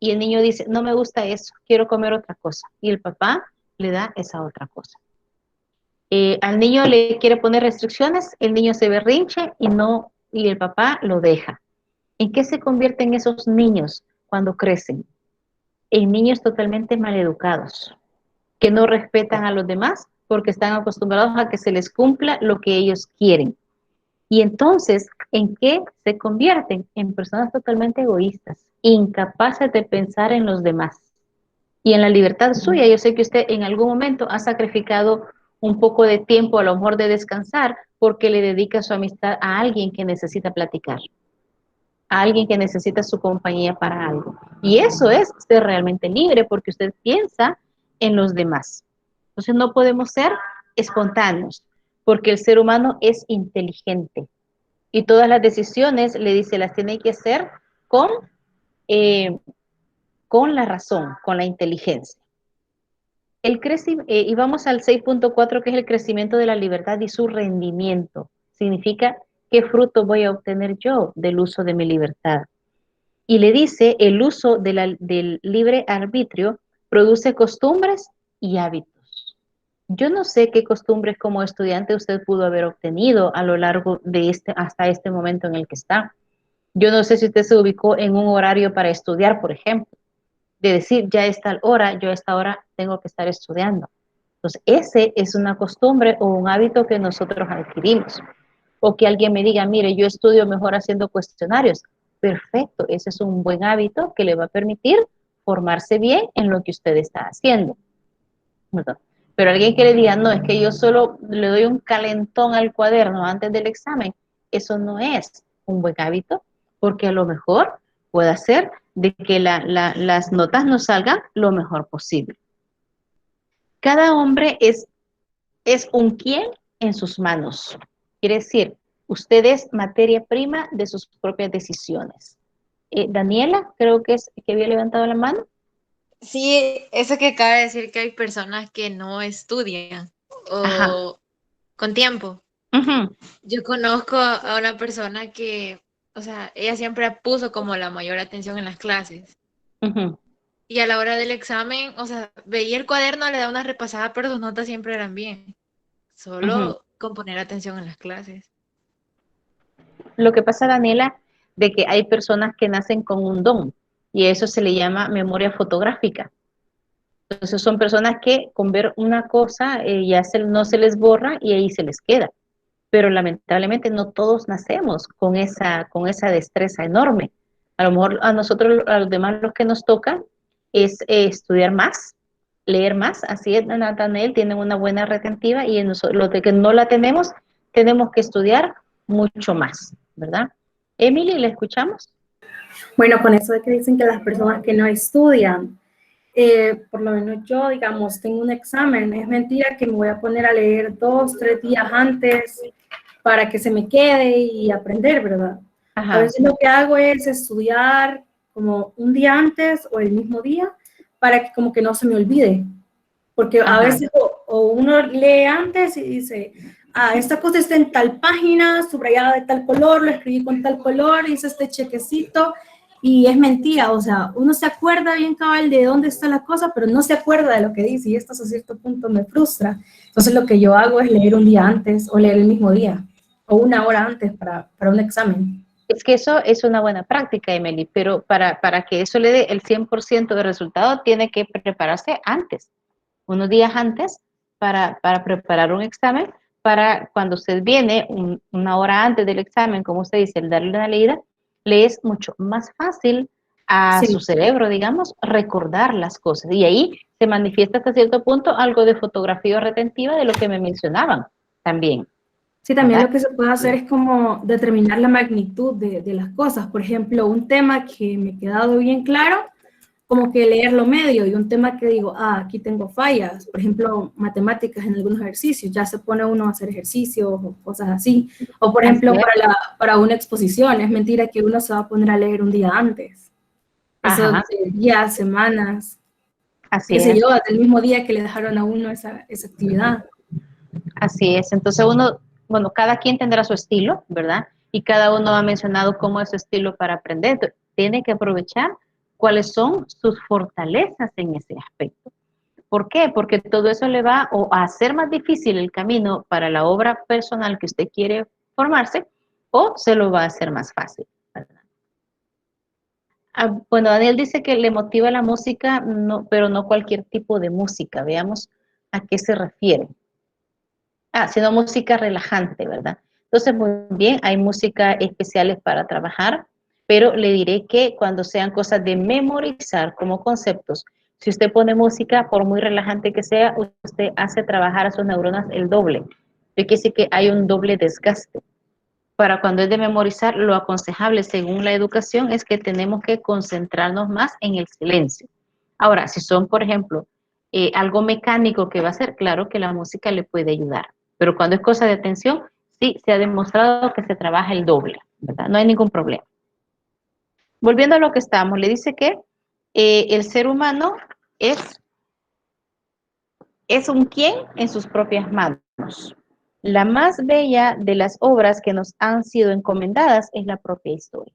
Y el niño dice, no me gusta eso, quiero comer otra cosa. Y el papá le da esa otra cosa. Al niño le quiere poner restricciones, el niño se berrinche y el papá lo deja. ¿En qué se convierten esos niños cuando crecen? En niños totalmente maleducados, que no respetan a los demás porque están acostumbrados a que se les cumpla lo que ellos quieren. Y entonces, ¿en qué se convierten? En personas totalmente egoístas, incapaces de pensar en los demás. Y en la libertad suya, yo sé que usted en algún momento ha sacrificado un poco de tiempo, a lo mejor de descansar, porque le dedica su amistad a alguien que necesita platicar, a alguien que necesita su compañía para algo. Y eso es ser realmente libre, porque usted piensa en los demás. Entonces no podemos ser espontáneos, porque el ser humano es inteligente. Y todas las decisiones, le dice, las tiene que hacer con la razón, con la inteligencia. Y vamos al 6.4, que es el crecimiento de la libertad y su rendimiento. Significa qué fruto voy a obtener yo del uso de mi libertad. Y le dice, el uso del libre arbitrio produce costumbres y hábitos. Yo no sé qué costumbres como estudiante usted pudo haber obtenido a lo largo de hasta este momento en el que está. Yo no sé si usted se ubicó en un horario para estudiar, por ejemplo, de decir, ya es tal hora, yo a esta hora tengo que estar estudiando. Entonces, ese es una costumbre o un hábito que nosotros adquirimos. O que alguien me diga, mire, yo estudio mejor haciendo cuestionarios. Perfecto, ese es un buen hábito que le va a permitir formarse bien en lo que usted está haciendo. ¿Verdad? Pero alguien que le diga, no, es que yo solo le doy un calentón al cuaderno antes del examen, eso no es un buen hábito, porque a lo mejor puede hacer de que las notas no salgan lo mejor posible. Cada hombre es un quién en sus manos. Quiere decir, usted es materia prima de sus propias decisiones. Daniela, creo que es que había levantado la mano. Sí, eso que acaba de decir que hay personas que no estudian o con tiempo. Yo conozco a una persona que, o sea, ella siempre puso como la mayor atención en las clases. Y a la hora del examen, o sea, veía el cuaderno, le da una repasada, pero sus notas siempre eran bien. Solo con poner atención en las clases. Lo que pasa, Daniela, de que hay personas que nacen con un don y eso se le llama memoria fotográfica. Entonces son personas que con ver una cosa no se les borra y ahí se les queda. Pero lamentablemente no todos nacemos con esa destreza enorme. A lo mejor a nosotros, a los demás, lo que nos toca es estudiar más, leer más. Así es, Nathaniel, tienen una buena retentiva y los de que no la tenemos que estudiar mucho más, ¿verdad? Emily, ¿le escuchamos? Bueno, con eso de que dicen que las personas que no estudian, por lo menos yo, digamos, tengo un examen, es mentira que me voy a poner a leer 2, 3 días antes para que se me quede y aprender, ¿verdad? Ajá. A veces lo que hago es estudiar como un día antes o el mismo día para que como que no se me olvide. Porque a veces o uno lee antes y dice, esta cosa está en tal página, subrayada de tal color, lo escribí con tal color, hice este chequecito, y es mentira, o sea, uno se acuerda bien cabal de dónde está la cosa, pero no se acuerda de lo que dice, y esto a cierto punto me frustra. Entonces lo que yo hago es leer un día antes, o leer el mismo día, o una hora antes para un examen. Es que eso es una buena práctica, Emily, pero para que eso le dé el 100% de resultado, tiene que prepararse antes, unos días antes, para preparar un examen, para cuando usted viene una hora antes del examen, como usted dice, el darle una leída, le es mucho más fácil a su cerebro, digamos, recordar las cosas. Y ahí se manifiesta hasta cierto punto algo de fotografía retentiva de lo que me mencionaban también. Sí, también lo que se puede hacer es como determinar la magnitud de las cosas. Por ejemplo, un tema que me ha quedado bien claro, como que leerlo medio, y un tema que digo, aquí tengo fallas, por ejemplo, matemáticas en algunos ejercicios, ya se pone uno a hacer ejercicios o cosas así. O por ejemplo, para una exposición, es mentira que uno se va a poner a leer un día antes. Eso de días, semanas, qué sé yo, hasta el mismo día que le dejaron a uno esa actividad. Así es, entonces uno, bueno, cada quien tendrá su estilo, ¿verdad? Y cada uno ha mencionado cómo es su estilo para aprender. Entonces, tiene que aprovechar cuáles son sus fortalezas en ese aspecto. ¿Por qué? Porque todo eso le va a hacer más difícil el camino para la obra personal que usted quiere formarse, o se lo va a hacer más fácil, ¿verdad? Bueno, Daniel dice que le motiva la música, no, pero no cualquier tipo de música. Veamos a qué se refiere. Sino música relajante, ¿verdad? Entonces, muy bien, hay música especiales para trabajar, pero le diré que cuando sean cosas de memorizar como conceptos, si usted pone música, por muy relajante que sea, usted hace trabajar a sus neuronas el doble. Quiere decir que hay un doble desgaste. Para cuando es de memorizar, lo aconsejable según la educación es que tenemos que concentrarnos más en el silencio. Ahora, si son, por ejemplo, algo mecánico que va a ser, claro que la música le puede ayudar. Pero cuando es cosa de atención, sí se ha demostrado que se trabaja el doble, ¿verdad? No hay ningún problema. Volviendo a lo que estábamos, le dice que el ser humano es un quién en sus propias manos. La más bella de las obras que nos han sido encomendadas es la propia historia.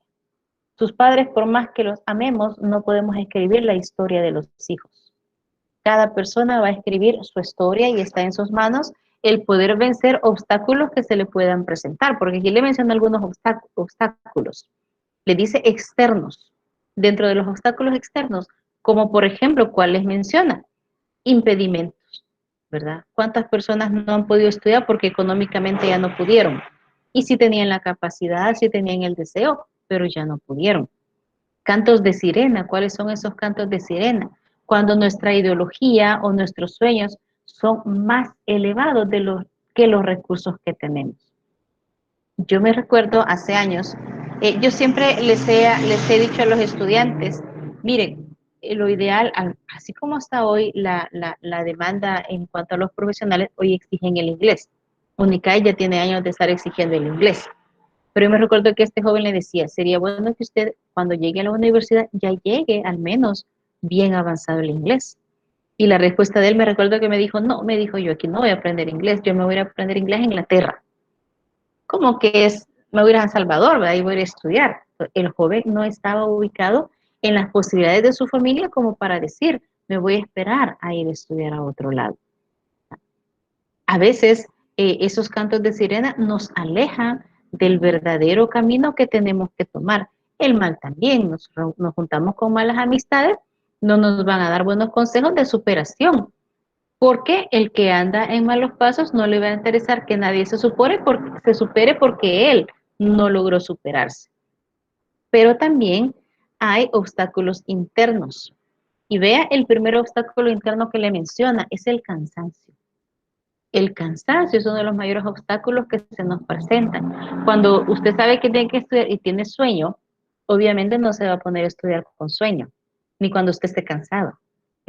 Sus padres, por más que los amemos, no podemos escribir la historia de los hijos. Cada persona va a escribir su historia y está en sus manos el poder vencer obstáculos que se le puedan presentar, porque aquí le menciona algunos obstáculos. Le dice externos. Dentro de los obstáculos externos, como por ejemplo, ¿cuál les menciona? Impedimentos, ¿verdad? ¿Cuántas personas no han podido estudiar porque económicamente ya no pudieron? Y si tenían la capacidad, si tenían el deseo, pero ya no pudieron. Cantos de sirena, ¿cuáles son esos cantos de sirena? Cuando nuestra ideología o nuestros sueños son más elevados que los recursos que tenemos. Yo me recuerdo hace años, yo siempre les he dicho a los estudiantes, miren, lo ideal, así como hasta hoy la demanda en cuanto a los profesionales, hoy exigen el inglés. UNICAE ya tiene años de estar exigiendo el inglés. Pero yo me recuerdo que este joven le decía, sería bueno que usted cuando llegue a la universidad ya llegue al menos bien avanzado el inglés. Y la respuesta de él, me recuerdo que me dijo, no, me dijo, yo aquí no voy a aprender inglés, yo me voy a aprender inglés en Inglaterra. Como que me voy a ir a San Salvador, ¿verdad? Y voy a ir a estudiar. El joven no estaba ubicado en las posibilidades de su familia como para decir, me voy a esperar a ir a estudiar a otro lado. A veces esos cantos de sirena nos alejan del verdadero camino que tenemos que tomar. El mal también, nos juntamos con malas amistades, no nos van a dar buenos consejos de superación, porque el que anda en malos pasos no le va a interesar que nadie se supere porque él no logró superarse. Pero también hay obstáculos internos. Y vea, el primer obstáculo interno que le menciona es el cansancio. El cansancio es uno de los mayores obstáculos que se nos presentan. Cuando usted sabe que tiene que estudiar y tiene sueño, obviamente no se va a poner a estudiar con sueño, ni cuando usted esté cansado.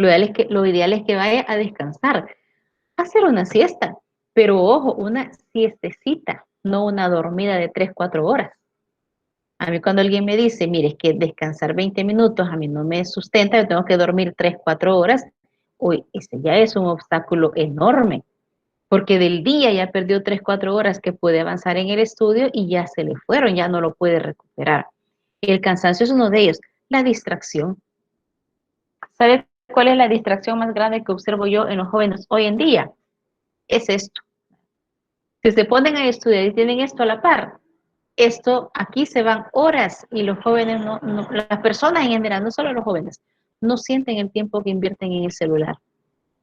Lo ideal es que vaya a descansar, a hacer una siesta, pero ojo, una siestecita, no una dormida de 3, 4 horas. A mí cuando alguien me dice, mire, es que descansar 20 minutos a mí no me sustenta, yo tengo que dormir 3, 4 horas, uy, ese ya es un obstáculo enorme, porque del día ya perdió 3, 4 horas que puede avanzar en el estudio y ya se le fueron, ya no lo puede recuperar. El cansancio es uno de ellos. La distracción. ¿Sabe cuál es la distracción más grande que observo yo en los jóvenes hoy en día? Es esto. Si se ponen a estudiar y tienen esto a la par, esto, aquí se van horas y los jóvenes, las personas en general, no solo los jóvenes, no sienten el tiempo que invierten en el celular.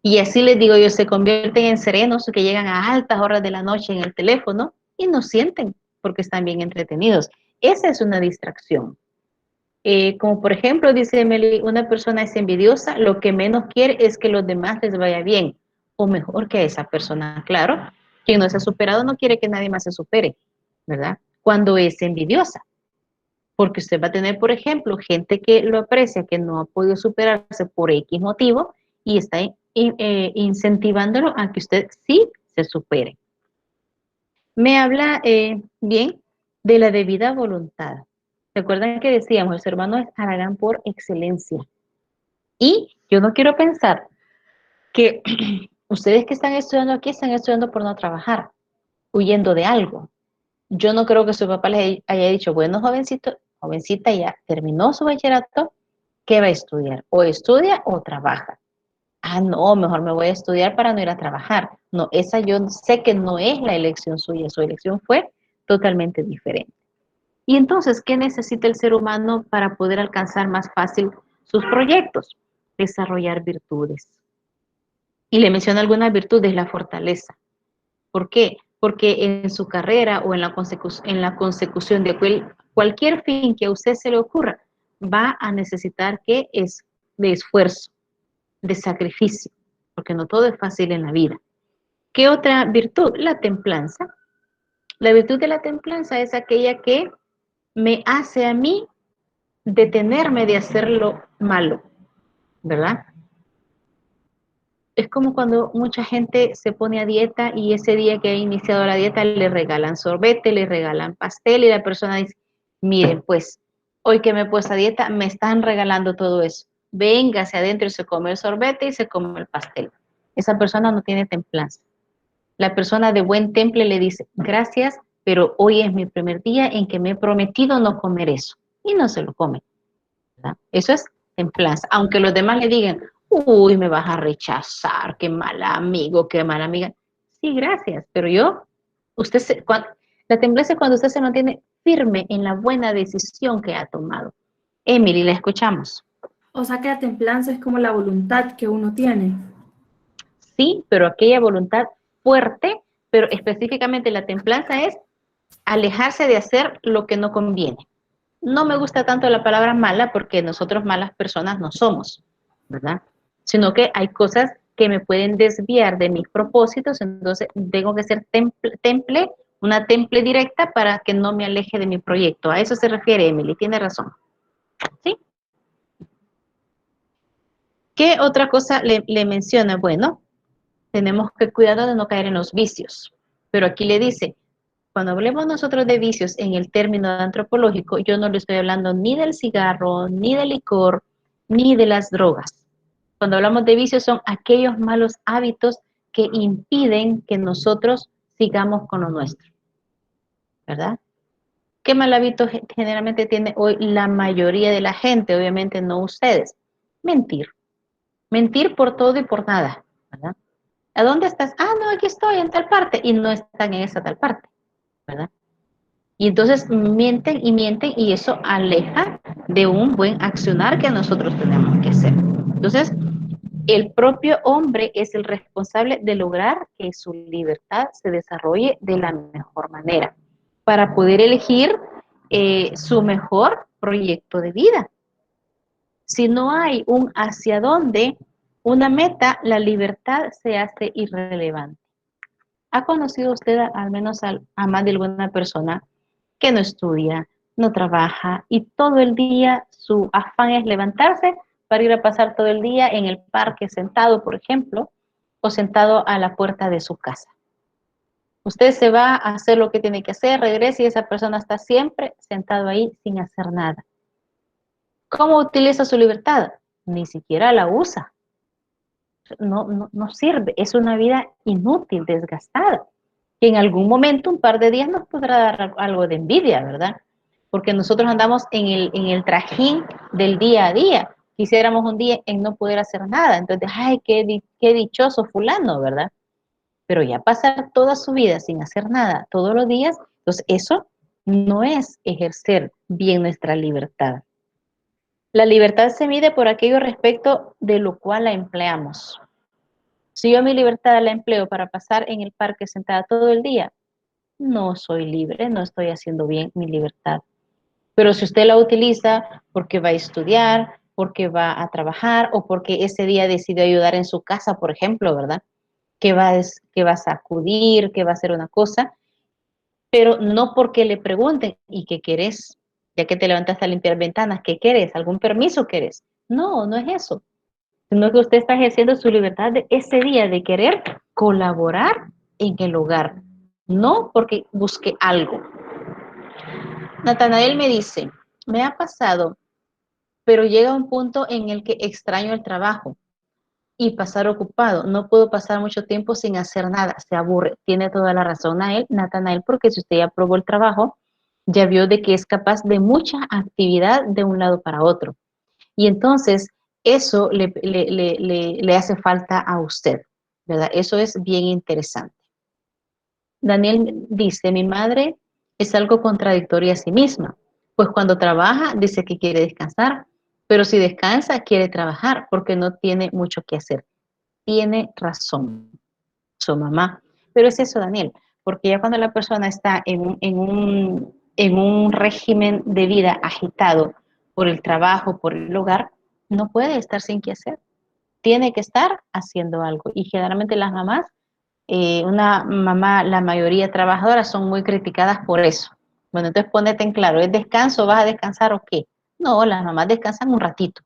Y así les digo yo, se convierten en serenos que llegan a altas horas de la noche en el teléfono y no sienten porque están bien entretenidos. Esa es una distracción. Como por ejemplo, dice Emily, una persona es envidiosa, lo que menos quiere es que los demás les vaya bien o mejor que a esa persona. Claro, quien no se ha superado no quiere que nadie más se supere, ¿verdad? Cuando es envidiosa. Porque usted va a tener, por ejemplo, gente que lo aprecia, que no ha podido superarse por X motivo y está incentivándolo a que usted sí se supere. Me habla bien de la debida voluntad. Recuerden que decíamos, el ser humano es Aragán por excelencia. Y yo no quiero pensar que ustedes que están estudiando aquí están estudiando por no trabajar, huyendo de algo. Yo no creo que su papá les haya dicho, bueno, jovencito, jovencita ya terminó su bachillerato, ¿qué va a estudiar? O estudia o trabaja. Ah, no, mejor me voy a estudiar para no ir a trabajar. No, esa yo sé que no es la elección suya, su elección fue totalmente diferente. Y entonces, ¿qué necesita el ser humano para poder alcanzar más fácil sus proyectos? Desarrollar virtudes. Y le menciono algunas virtudes, la fortaleza. ¿Por qué? Porque en su carrera o en la consecución de cualquier fin que a usted se le ocurra, va a necesitar que es de esfuerzo, de sacrificio, porque no todo es fácil en la vida. ¿Qué otra virtud? La templanza. La virtud de la templanza es aquella que me hace a mí detenerme de hacer lo malo, ¿verdad? Es como cuando mucha gente se pone a dieta y ese día que ha iniciado la dieta le regalan sorbete, le regalan pastel y la persona dice, miren, pues hoy que me he puesto a dieta me están regalando todo eso. Véngase adentro y se come el sorbete y se come el pastel. Esa persona no tiene templanza. La persona de buen temple le dice, gracias, pero hoy es mi primer día en que me he prometido no comer eso. Y no se lo come, ¿verdad? Eso es templanza. Aunque los demás le digan, uy, me vas a rechazar, qué mal amigo, qué mala amiga. Sí, gracias, pero la templanza es cuando usted se mantiene firme en la buena decisión que ha tomado. Emily, la escuchamos. O sea que la templanza es como la voluntad que uno tiene. Sí, pero aquella voluntad fuerte, pero específicamente la templanza es alejarse de hacer lo que no conviene. No me gusta tanto la palabra mala porque nosotros malas personas no somos, ¿verdad? Sino que hay cosas que me pueden desviar de mis propósitos, entonces tengo que ser una temple directa para que no me aleje de mi proyecto. A eso se refiere Emily, tiene razón. ¿Sí? ¿Qué otra cosa le menciona? Bueno, tenemos que cuidar de no caer en los vicios, pero aquí le dice, cuando hablemos nosotros de vicios en el término antropológico, yo no le estoy hablando ni del cigarro, ni del licor, ni de las drogas. Cuando hablamos de vicios son aquellos malos hábitos que impiden que nosotros sigamos con lo nuestro, ¿verdad? ¿Qué mal hábito generalmente tiene hoy la mayoría de la gente? Obviamente no ustedes. Mentir. Mentir por todo y por nada, ¿verdad? ¿A dónde estás? Ah, no, aquí estoy en tal parte. Y no están en esa tal parte, ¿verdad? Y entonces mienten y eso aleja de un buen accionar que nosotros tenemos que hacer. Entonces, el propio hombre es el responsable de lograr que su libertad se desarrolle de la mejor manera para poder elegir su mejor proyecto de vida. Si no hay un hacia dónde, una meta, la libertad se hace irrelevante. ¿Ha conocido usted al menos a más de alguna persona que no estudia, no trabaja y todo el día su afán es levantarse para ir a pasar todo el día en el parque sentado, por ejemplo, o sentado a la puerta de su casa. Usted se va a hacer lo que tiene que hacer, regresa y esa persona está siempre sentado ahí sin hacer nada. ¿Cómo utiliza su libertad? Ni siquiera la usa. No sirve. Es una vida inútil, desgastada. Que en algún momento, un par de días, nos podrá dar algo de envidia, ¿verdad? Porque nosotros andamos en el trajín del día a día. Quisiéramos un día en no poder hacer nada. Entonces, ay, qué dichoso fulano, ¿verdad? Pero ya pasar toda su vida sin hacer nada todos los días, entonces eso no es ejercer bien nuestra libertad. La libertad se mide por aquello respecto de lo cual la empleamos. Si yo mi libertad la empleo para pasar en el parque sentada todo el día, no soy libre, no estoy haciendo bien mi libertad. Pero si usted la utiliza porque va a estudiar, porque va a trabajar o porque ese día decidió ayudar en su casa, por ejemplo, ¿verdad? Que vas a acudir, que va a hacer una cosa, pero no porque le pregunten, ¿y qué querés? Ya que te levantaste a limpiar ventanas, ¿qué querés? ¿Algún permiso querés? No, no es eso, sino que usted está ejerciendo su libertad de ese día de querer colaborar en el hogar, no porque busque algo. Natanael me dice, me ha pasado, pero llega un punto en el que extraño el trabajo y pasar ocupado. No puedo pasar mucho tiempo sin hacer nada, se aburre. Tiene toda la razón a él, Natanael, porque si usted ya probó el trabajo, ya vio de que es capaz de mucha actividad de un lado para otro. Y entonces eso le hace falta a usted, ¿verdad? Eso es bien interesante. Daniel dice, mi madre es algo contradictoria a sí misma, pues cuando trabaja dice que quiere descansar, pero si descansa quiere trabajar porque no tiene mucho que hacer. Tiene razón su mamá. Pero es eso, Daniel, porque ya cuando la persona está en un régimen de vida agitado por el trabajo, por el hogar, no puede estar sin qué hacer. Tiene que estar haciendo algo. Y generalmente las mamás, una mamá, la mayoría trabajadora, son muy criticadas por eso. Bueno, entonces ponete en claro, ¿es descanso? ¿Vas a descansar o qué? No, las mamás descansan un ratito,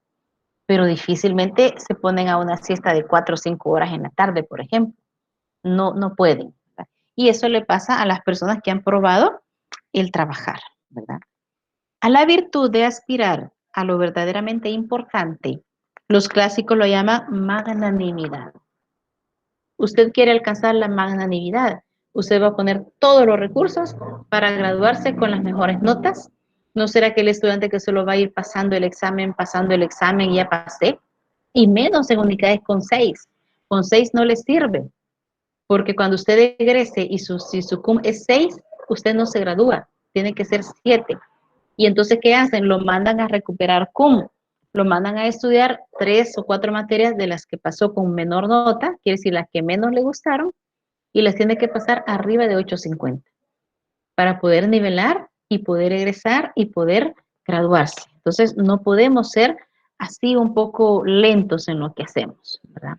pero difícilmente se ponen a una siesta de 4 o 5 horas en la tarde, por ejemplo. No pueden, ¿verdad? Y eso le pasa a las personas que han probado el trabajar, ¿verdad? A la virtud de aspirar a lo verdaderamente importante, los clásicos lo llaman magnanimidad. Usted quiere alcanzar la magnanimidad, usted va a poner todos los recursos para graduarse con las mejores notas. No será aquel estudiante que solo va a ir pasando el examen y ya pasé, y menos en unidades con 6. Con 6 no le sirve, porque cuando usted egrese y si su cum es 6, usted no se gradúa, tiene que ser 7. Y entonces, ¿qué hacen? Lo mandan a recuperar cum, lo mandan a estudiar 3 o 4 materias de las que pasó con menor nota, quiere decir las que menos le gustaron, y las tiene que pasar arriba de 8.50 para poder nivelar y poder egresar y poder graduarse. Entonces, no podemos ser así un poco lentos en lo que hacemos, ¿verdad?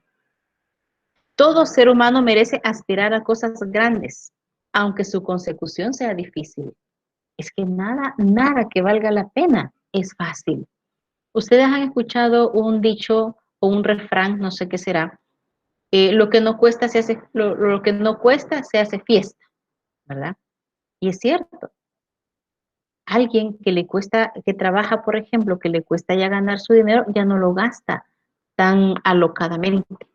Todo ser humano merece aspirar a cosas grandes, aunque su consecución sea difícil. Es que nada que valga la pena es fácil. Ustedes han escuchado un dicho o un refrán, no sé qué será, lo que no cuesta lo que no cuesta se hace fiesta, ¿verdad? Y es cierto. Alguien que le cuesta, que trabaja, por ejemplo, que le cuesta ya ganar su dinero, ya no lo gasta tan alocadamente.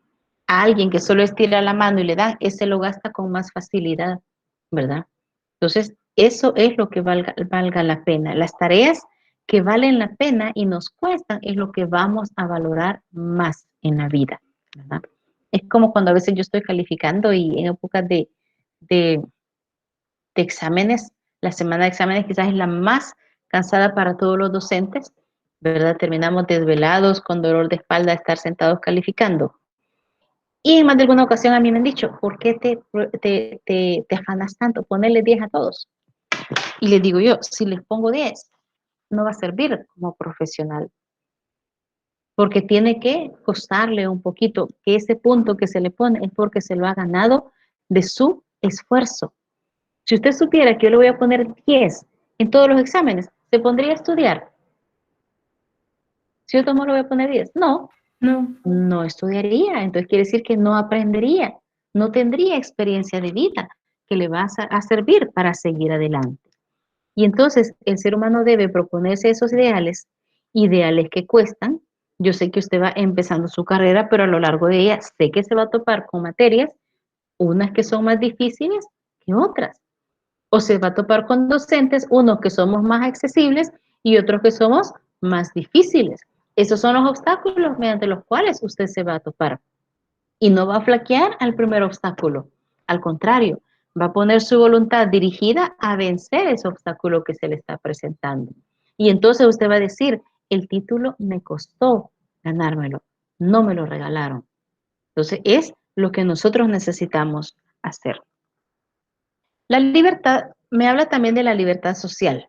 A alguien que solo estira la mano y le da, ese lo gasta con más facilidad, ¿verdad? Entonces, eso es lo que valga la pena. Las tareas que valen la pena y nos cuestan es lo que vamos a valorar más en la vida, ¿verdad? Es como cuando a veces yo estoy calificando y en épocas de exámenes, la semana de exámenes quizás es la más cansada para todos los docentes, ¿verdad? Terminamos desvelados, con dolor de espalda, estar sentados calificando. Y en más de alguna ocasión a mí me han dicho, ¿por qué te afanas tanto? Ponerle 10 a todos. Y les digo yo, si les pongo 10, no va a servir como profesional. Porque tiene que costarle un poquito, que ese punto que se le pone es porque se lo ha ganado de su esfuerzo. Si usted supiera que yo le voy a poner 10 en todos los exámenes, ¿se pondría a estudiar? Si yo tomo, lo voy a poner 10. No, no estudiaría. Entonces quiere decir que no aprendería, no tendría experiencia de vida que le va a servir para seguir adelante. Y entonces el ser humano debe proponerse esos ideales, ideales que cuestan. Yo sé que usted va empezando su carrera, pero a lo largo de ella sé que se va a topar con materias, unas que son más difíciles que otras. O se va a topar con docentes, unos que somos más accesibles y otros que somos más difíciles. Esos son los obstáculos mediante los cuales usted se va a topar. Y no va a flaquear al primer obstáculo. Al contrario, va a poner su voluntad dirigida a vencer ese obstáculo que se le está presentando. Y entonces usted va a decir, el título me costó ganármelo, no me lo regalaron. Entonces es lo que nosotros necesitamos hacer. La libertad, me habla también de la libertad social.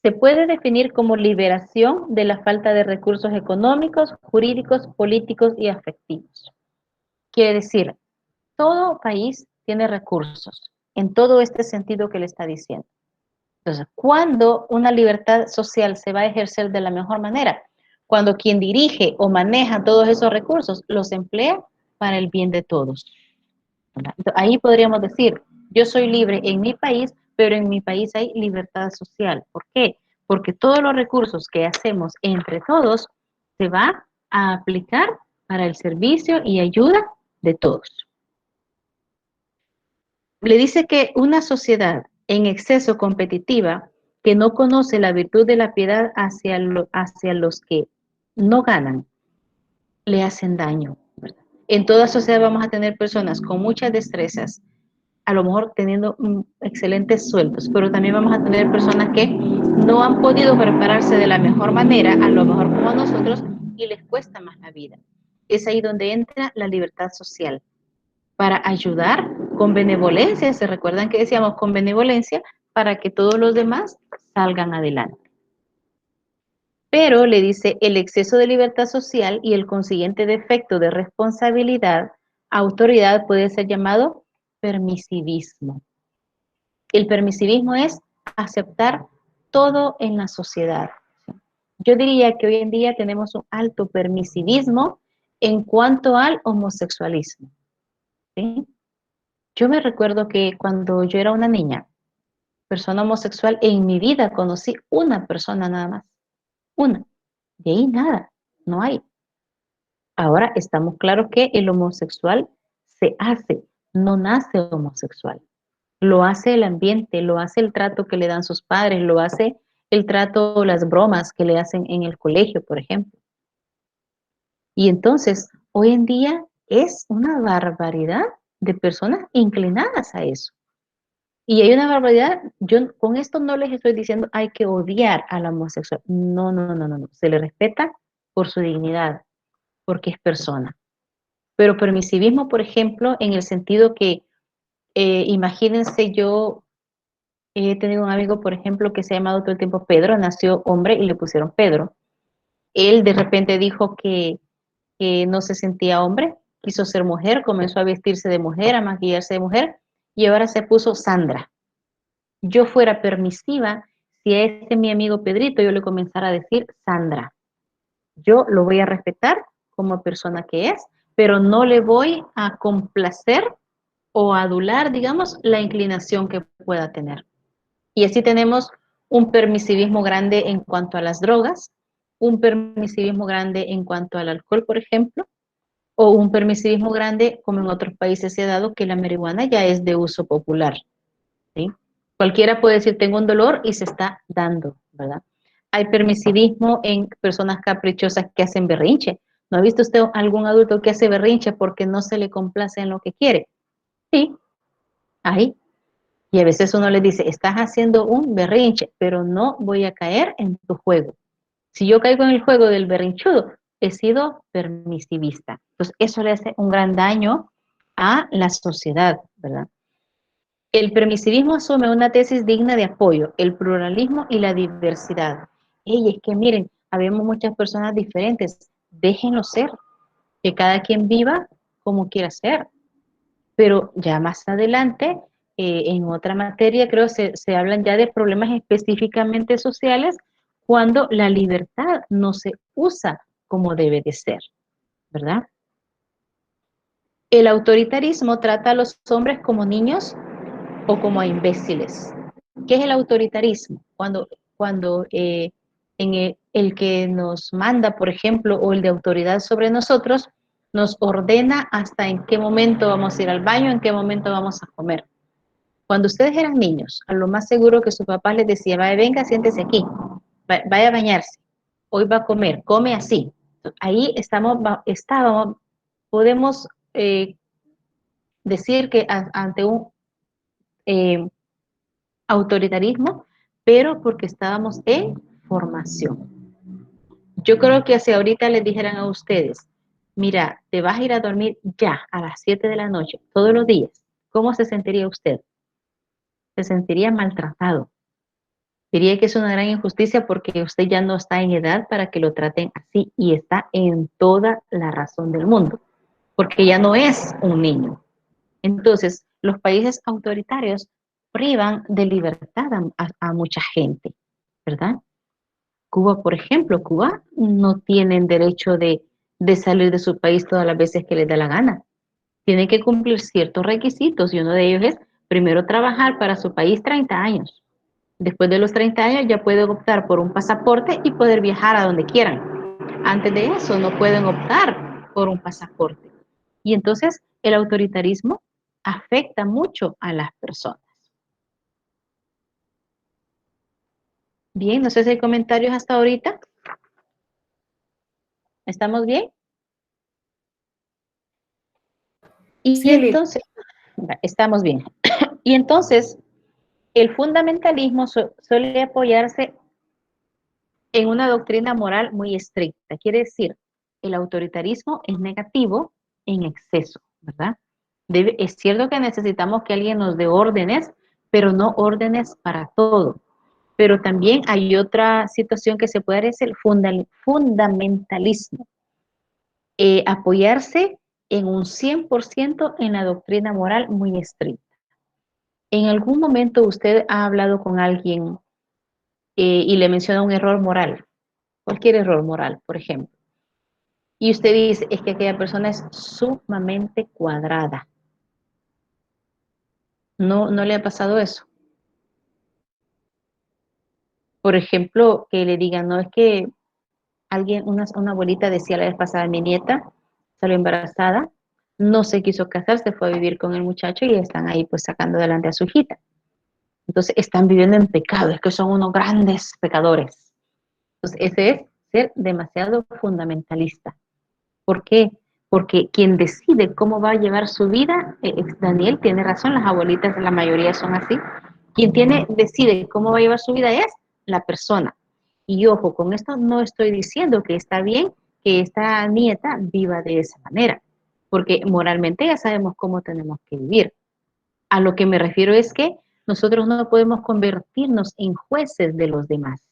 Se puede definir como liberación de la falta de recursos económicos, jurídicos, políticos y afectivos. Quiere decir, todo país tiene recursos, en todo este sentido que le está diciendo. Entonces, ¿cuándo una libertad social se va a ejercer de la mejor manera? Cuando quien dirige o maneja todos esos recursos los emplea para el bien de todos. Entonces, ahí podríamos decir, yo soy libre en mi país, pero en mi país hay libertad social. ¿Por qué? Porque todos los recursos que hacemos entre todos se va a aplicar para el servicio y ayuda de todos. Le dice que una sociedad en exceso competitiva que no conoce la virtud de la piedad hacia los que no ganan, le hacen daño, ¿verdad? En toda sociedad vamos a tener personas con muchas destrezas, a lo mejor teniendo excelentes sueldos, pero también vamos a tener personas que no han podido prepararse de la mejor manera, a lo mejor como nosotros, y les cuesta más la vida. Es ahí donde entra la libertad social, para ayudar con benevolencia, se recuerdan que decíamos con benevolencia, para que todos los demás salgan adelante. Pero le dice, el exceso de libertad social y el consiguiente defecto de responsabilidad, autoridad puede ser llamado permisivismo. El permisivismo es aceptar todo en la sociedad. Yo diría que hoy en día tenemos un alto permisivismo en cuanto al homosexualismo, ¿sí? Yo me recuerdo que cuando yo era una niña, persona homosexual, en mi vida conocí una persona nada más. Una. De ahí nada, no hay. Ahora estamos claros que el homosexual se hace, no nace homosexual. Lo hace el ambiente, lo hace el trato que le dan sus padres, lo hace el trato, las bromas que le hacen en el colegio, por ejemplo. Y entonces, hoy en día es una barbaridad de personas inclinadas a eso. Y hay una barbaridad, yo con esto no les estoy diciendo hay que odiar a la homosexual. No, no, no, no, no. Se le respeta por su dignidad, porque es persona. Pero permisivismo, por ejemplo, en el sentido que, imagínense, yo he tenido un amigo, por ejemplo, que se ha llamado todo el tiempo Pedro, nació hombre y le pusieron Pedro. Él de repente dijo que no se sentía hombre, quiso ser mujer, comenzó a vestirse de mujer, a maquillarse de mujer, y ahora se puso Sandra. Yo fuera permisiva, si a este mi amigo Pedrito yo le comenzara a decir Sandra, yo lo voy a respetar como persona que es, pero no le voy a complacer o adular, digamos, la inclinación que pueda tener. Y así tenemos un permisivismo grande en cuanto a las drogas, un permisivismo grande en cuanto al alcohol, por ejemplo, o un permisivismo grande, como en otros países se ha dado, que la marihuana ya es de uso popular, ¿sí? Cualquiera puede decir, tengo un dolor y se está dando, ¿verdad? Hay permisivismo en personas caprichosas que hacen berrinche. ¿No ha visto usted algún adulto que hace berrinche porque no se le complace en lo que quiere? Sí, hay. Y a veces uno le dice, estás haciendo un berrinche, pero no voy a caer en tu juego. Si yo caigo en el juego del berrinchudo, he sido permisivista. Entonces, eso le hace un gran daño a la sociedad, ¿verdad? El permisivismo asume una tesis digna de apoyo, el pluralismo y la diversidad. Ey, es que miren, habemos muchas personas diferentes, déjenlo ser, que cada quien viva como quiera ser. Pero ya más adelante, en otra materia, creo, se hablan ya de problemas específicamente sociales cuando la libertad no se usa como debe de ser, ¿verdad? El autoritarismo trata a los hombres como niños o como a imbéciles. ¿Qué es el autoritarismo? Cuando el que nos manda, por ejemplo, o el de autoridad sobre nosotros, nos ordena hasta en qué momento vamos a ir al baño, en qué momento vamos a comer. Cuando ustedes eran niños, a lo más seguro que su papá les decía, vaya, venga, siéntese aquí, vaya a bañarse, hoy va a comer, come así. Ahí estábamos, podemos decir que ante un autoritarismo, pero porque estábamos en formación. Yo creo que si ahorita les dijeran a ustedes, mira, te vas a ir a dormir ya a las 7 de la noche, todos los días, ¿cómo se sentiría usted? Se sentiría maltratado. Diría que es una gran injusticia porque usted ya no está en edad para que lo traten así y está en toda la razón del mundo, porque ya no es un niño. Entonces, los países autoritarios privan de libertad a mucha gente, ¿verdad? Cuba, por ejemplo, Cuba no tienen derecho de salir de su país todas las veces que les da la gana. Tienen que cumplir ciertos requisitos y uno de ellos es primero trabajar para su país 30 años. Después de los 30 años ya pueden optar por un pasaporte y poder viajar a donde quieran. Antes de eso no pueden optar por un pasaporte. Y entonces el autoritarismo afecta mucho a las personas. Bien, no sé si hay comentarios hasta ahorita. ¿Estamos bien? Y Sí, entonces, estamos bien. Y entonces, el fundamentalismo suele apoyarse en una doctrina moral muy estricta. Quiere decir, el autoritarismo es negativo en exceso, ¿verdad? Es cierto que necesitamos que alguien nos dé órdenes, pero no órdenes para todo. Pero también hay otra situación que se puede dar, es el fundamentalismo. Apoyarse en un 100% en la doctrina moral muy estricta. ¿En algún momento usted ha hablado con alguien y le menciona un error moral? Cualquier error moral, por ejemplo. Y usted dice, es que aquella persona es sumamente cuadrada. ¿No le ha pasado eso? Por ejemplo, que le digan, no, es que una abuelita decía la vez pasada, mi nieta salió embarazada, no se quiso casar, se fue a vivir con el muchacho y están ahí pues sacando adelante a su hijita. Entonces están viviendo en pecado, es que son unos grandes pecadores. Entonces ese es ser demasiado fundamentalista. ¿Por qué? Porque quien decide cómo va a llevar su vida, Daniel tiene razón, las abuelitas, la mayoría son así. Quien decide cómo va a llevar su vida es la persona. Y ojo, con esto no estoy diciendo que está bien que esta nieta viva de esa manera, porque moralmente ya sabemos cómo tenemos que vivir. A lo que me refiero es que nosotros no podemos convertirnos en jueces de los demás.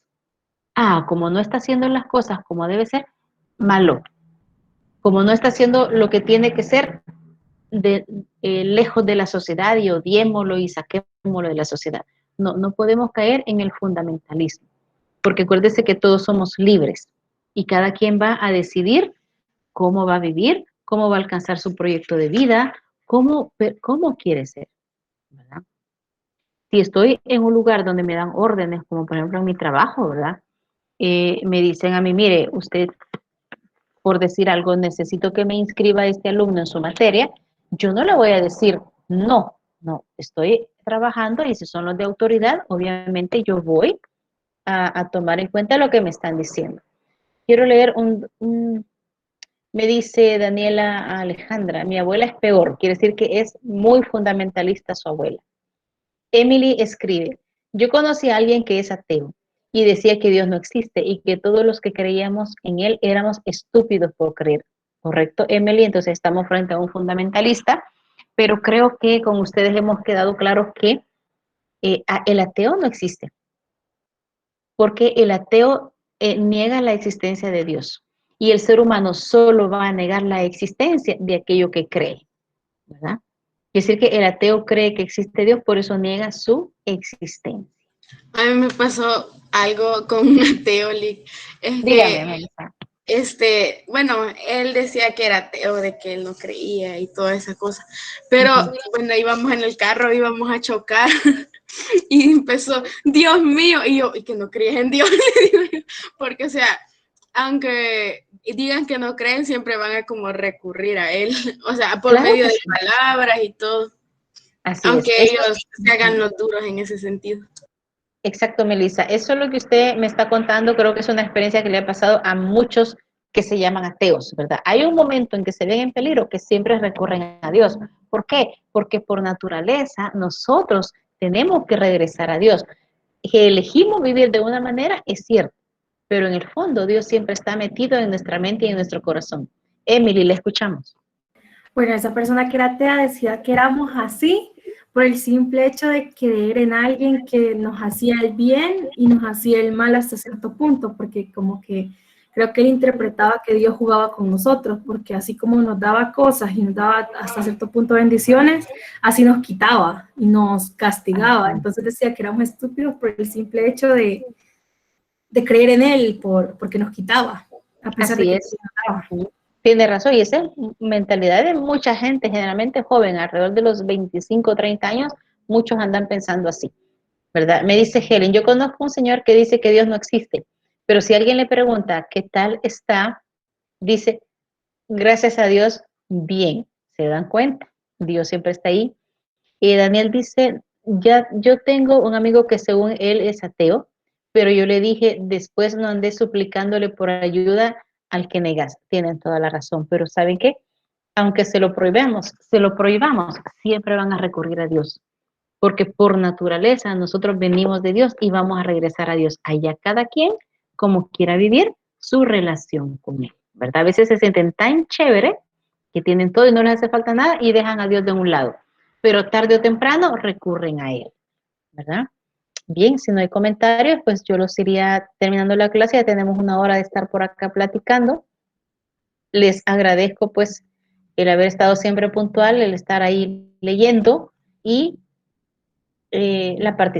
Como no está haciendo las cosas como debe ser, malo. Como no está haciendo lo que tiene que ser, lejos de la sociedad y odiémoslo y saquémoslo de la sociedad. No podemos caer en el fundamentalismo, porque acuérdese que todos somos libres y cada quien va a decidir cómo va a vivir, cómo va a alcanzar su proyecto de vida, cómo quiere ser, ¿verdad? Si estoy en un lugar donde me dan órdenes, como por ejemplo en mi trabajo, ¿verdad? Me dicen a mí, mire, usted, por decir algo, necesito que me inscriba a este alumno en su materia, yo no le voy a decir, no, estoy trabajando y si son los de autoridad, obviamente yo voy a tomar en cuenta lo que me están diciendo. Quiero leer me dice Daniela Alejandra, mi abuela es peor, quiere decir que es muy fundamentalista su abuela. Emily escribe, yo conocí a alguien que es ateo y decía que Dios no existe y que todos los que creíamos en él éramos estúpidos por creer. ¿Correcto, Emily? Entonces estamos frente a un fundamentalista, pero creo que con ustedes hemos quedado claros que el ateo no existe, porque el ateo niega la existencia de Dios y el ser humano solo va a negar la existencia de aquello que cree, ¿verdad? Es decir, que el ateo cree que existe Dios, por eso niega su existencia. A mí me pasó algo con un ateo, Lick. Dígame, Melissa. Bueno, él decía que era ateo, de que él no creía y toda esa cosa. Pero, bueno, íbamos en el carro, íbamos a chocar y empezó, Dios mío, y yo, y que no crees en Dios, le digo yo, porque, o sea, aunque digan que no creen, siempre van a como recurrir a él, o sea, por medio de palabras y todo. Así aunque es. ellos se hagan los duros en ese sentido. Exacto, Melissa. Eso es lo que usted me está contando. Creo que es una experiencia que le ha pasado a muchos que se llaman ateos, ¿verdad? Hay un momento en que se ven en peligro que siempre recurren a Dios. ¿Por qué? Porque por naturaleza nosotros tenemos que regresar a Dios. Que elegimos vivir de una manera es cierto, pero en el fondo Dios siempre está metido en nuestra mente y en nuestro corazón. Emily, le escuchamos. Bueno, esa persona que era atea decía que éramos así por el simple hecho de creer en alguien que nos hacía el bien y nos hacía el mal hasta cierto punto, porque como que creo que él interpretaba que Dios jugaba con nosotros, porque así como nos daba cosas y nos daba hasta cierto punto bendiciones, así nos quitaba y nos castigaba. Entonces decía que éramos estúpidos por el simple hecho de creer en él, porque nos quitaba, a pesar Así de que es. nos daba. Tiene razón, y esa es mentalidad de mucha gente, generalmente joven, alrededor de los 25 o 30 años, muchos andan pensando así, ¿verdad? Me dice Helen, yo conozco un señor que dice que Dios no existe, pero si alguien le pregunta qué tal está, dice, gracias a Dios, bien, se dan cuenta, Dios siempre está ahí. Y Daniel dice, ya, yo tengo un amigo que según él es ateo, pero yo le dije, después no andé suplicándole por ayuda al que negas. Tienen toda la razón, pero ¿saben qué? Aunque se lo prohibamos, siempre van a recurrir a Dios, porque por naturaleza nosotros venimos de Dios y vamos a regresar a Dios. Allá cada quien como quiera vivir su relación con Él, ¿verdad? A veces se sienten tan chévere que tienen todo y no les hace falta nada y dejan a Dios de un lado, pero tarde o temprano recurren a Él, ¿verdad? Bien, si no hay comentarios, pues yo los iría terminando la clase, ya tenemos una hora de estar por acá platicando. Les agradezco pues el haber estado siempre puntual, el estar ahí leyendo y la participación.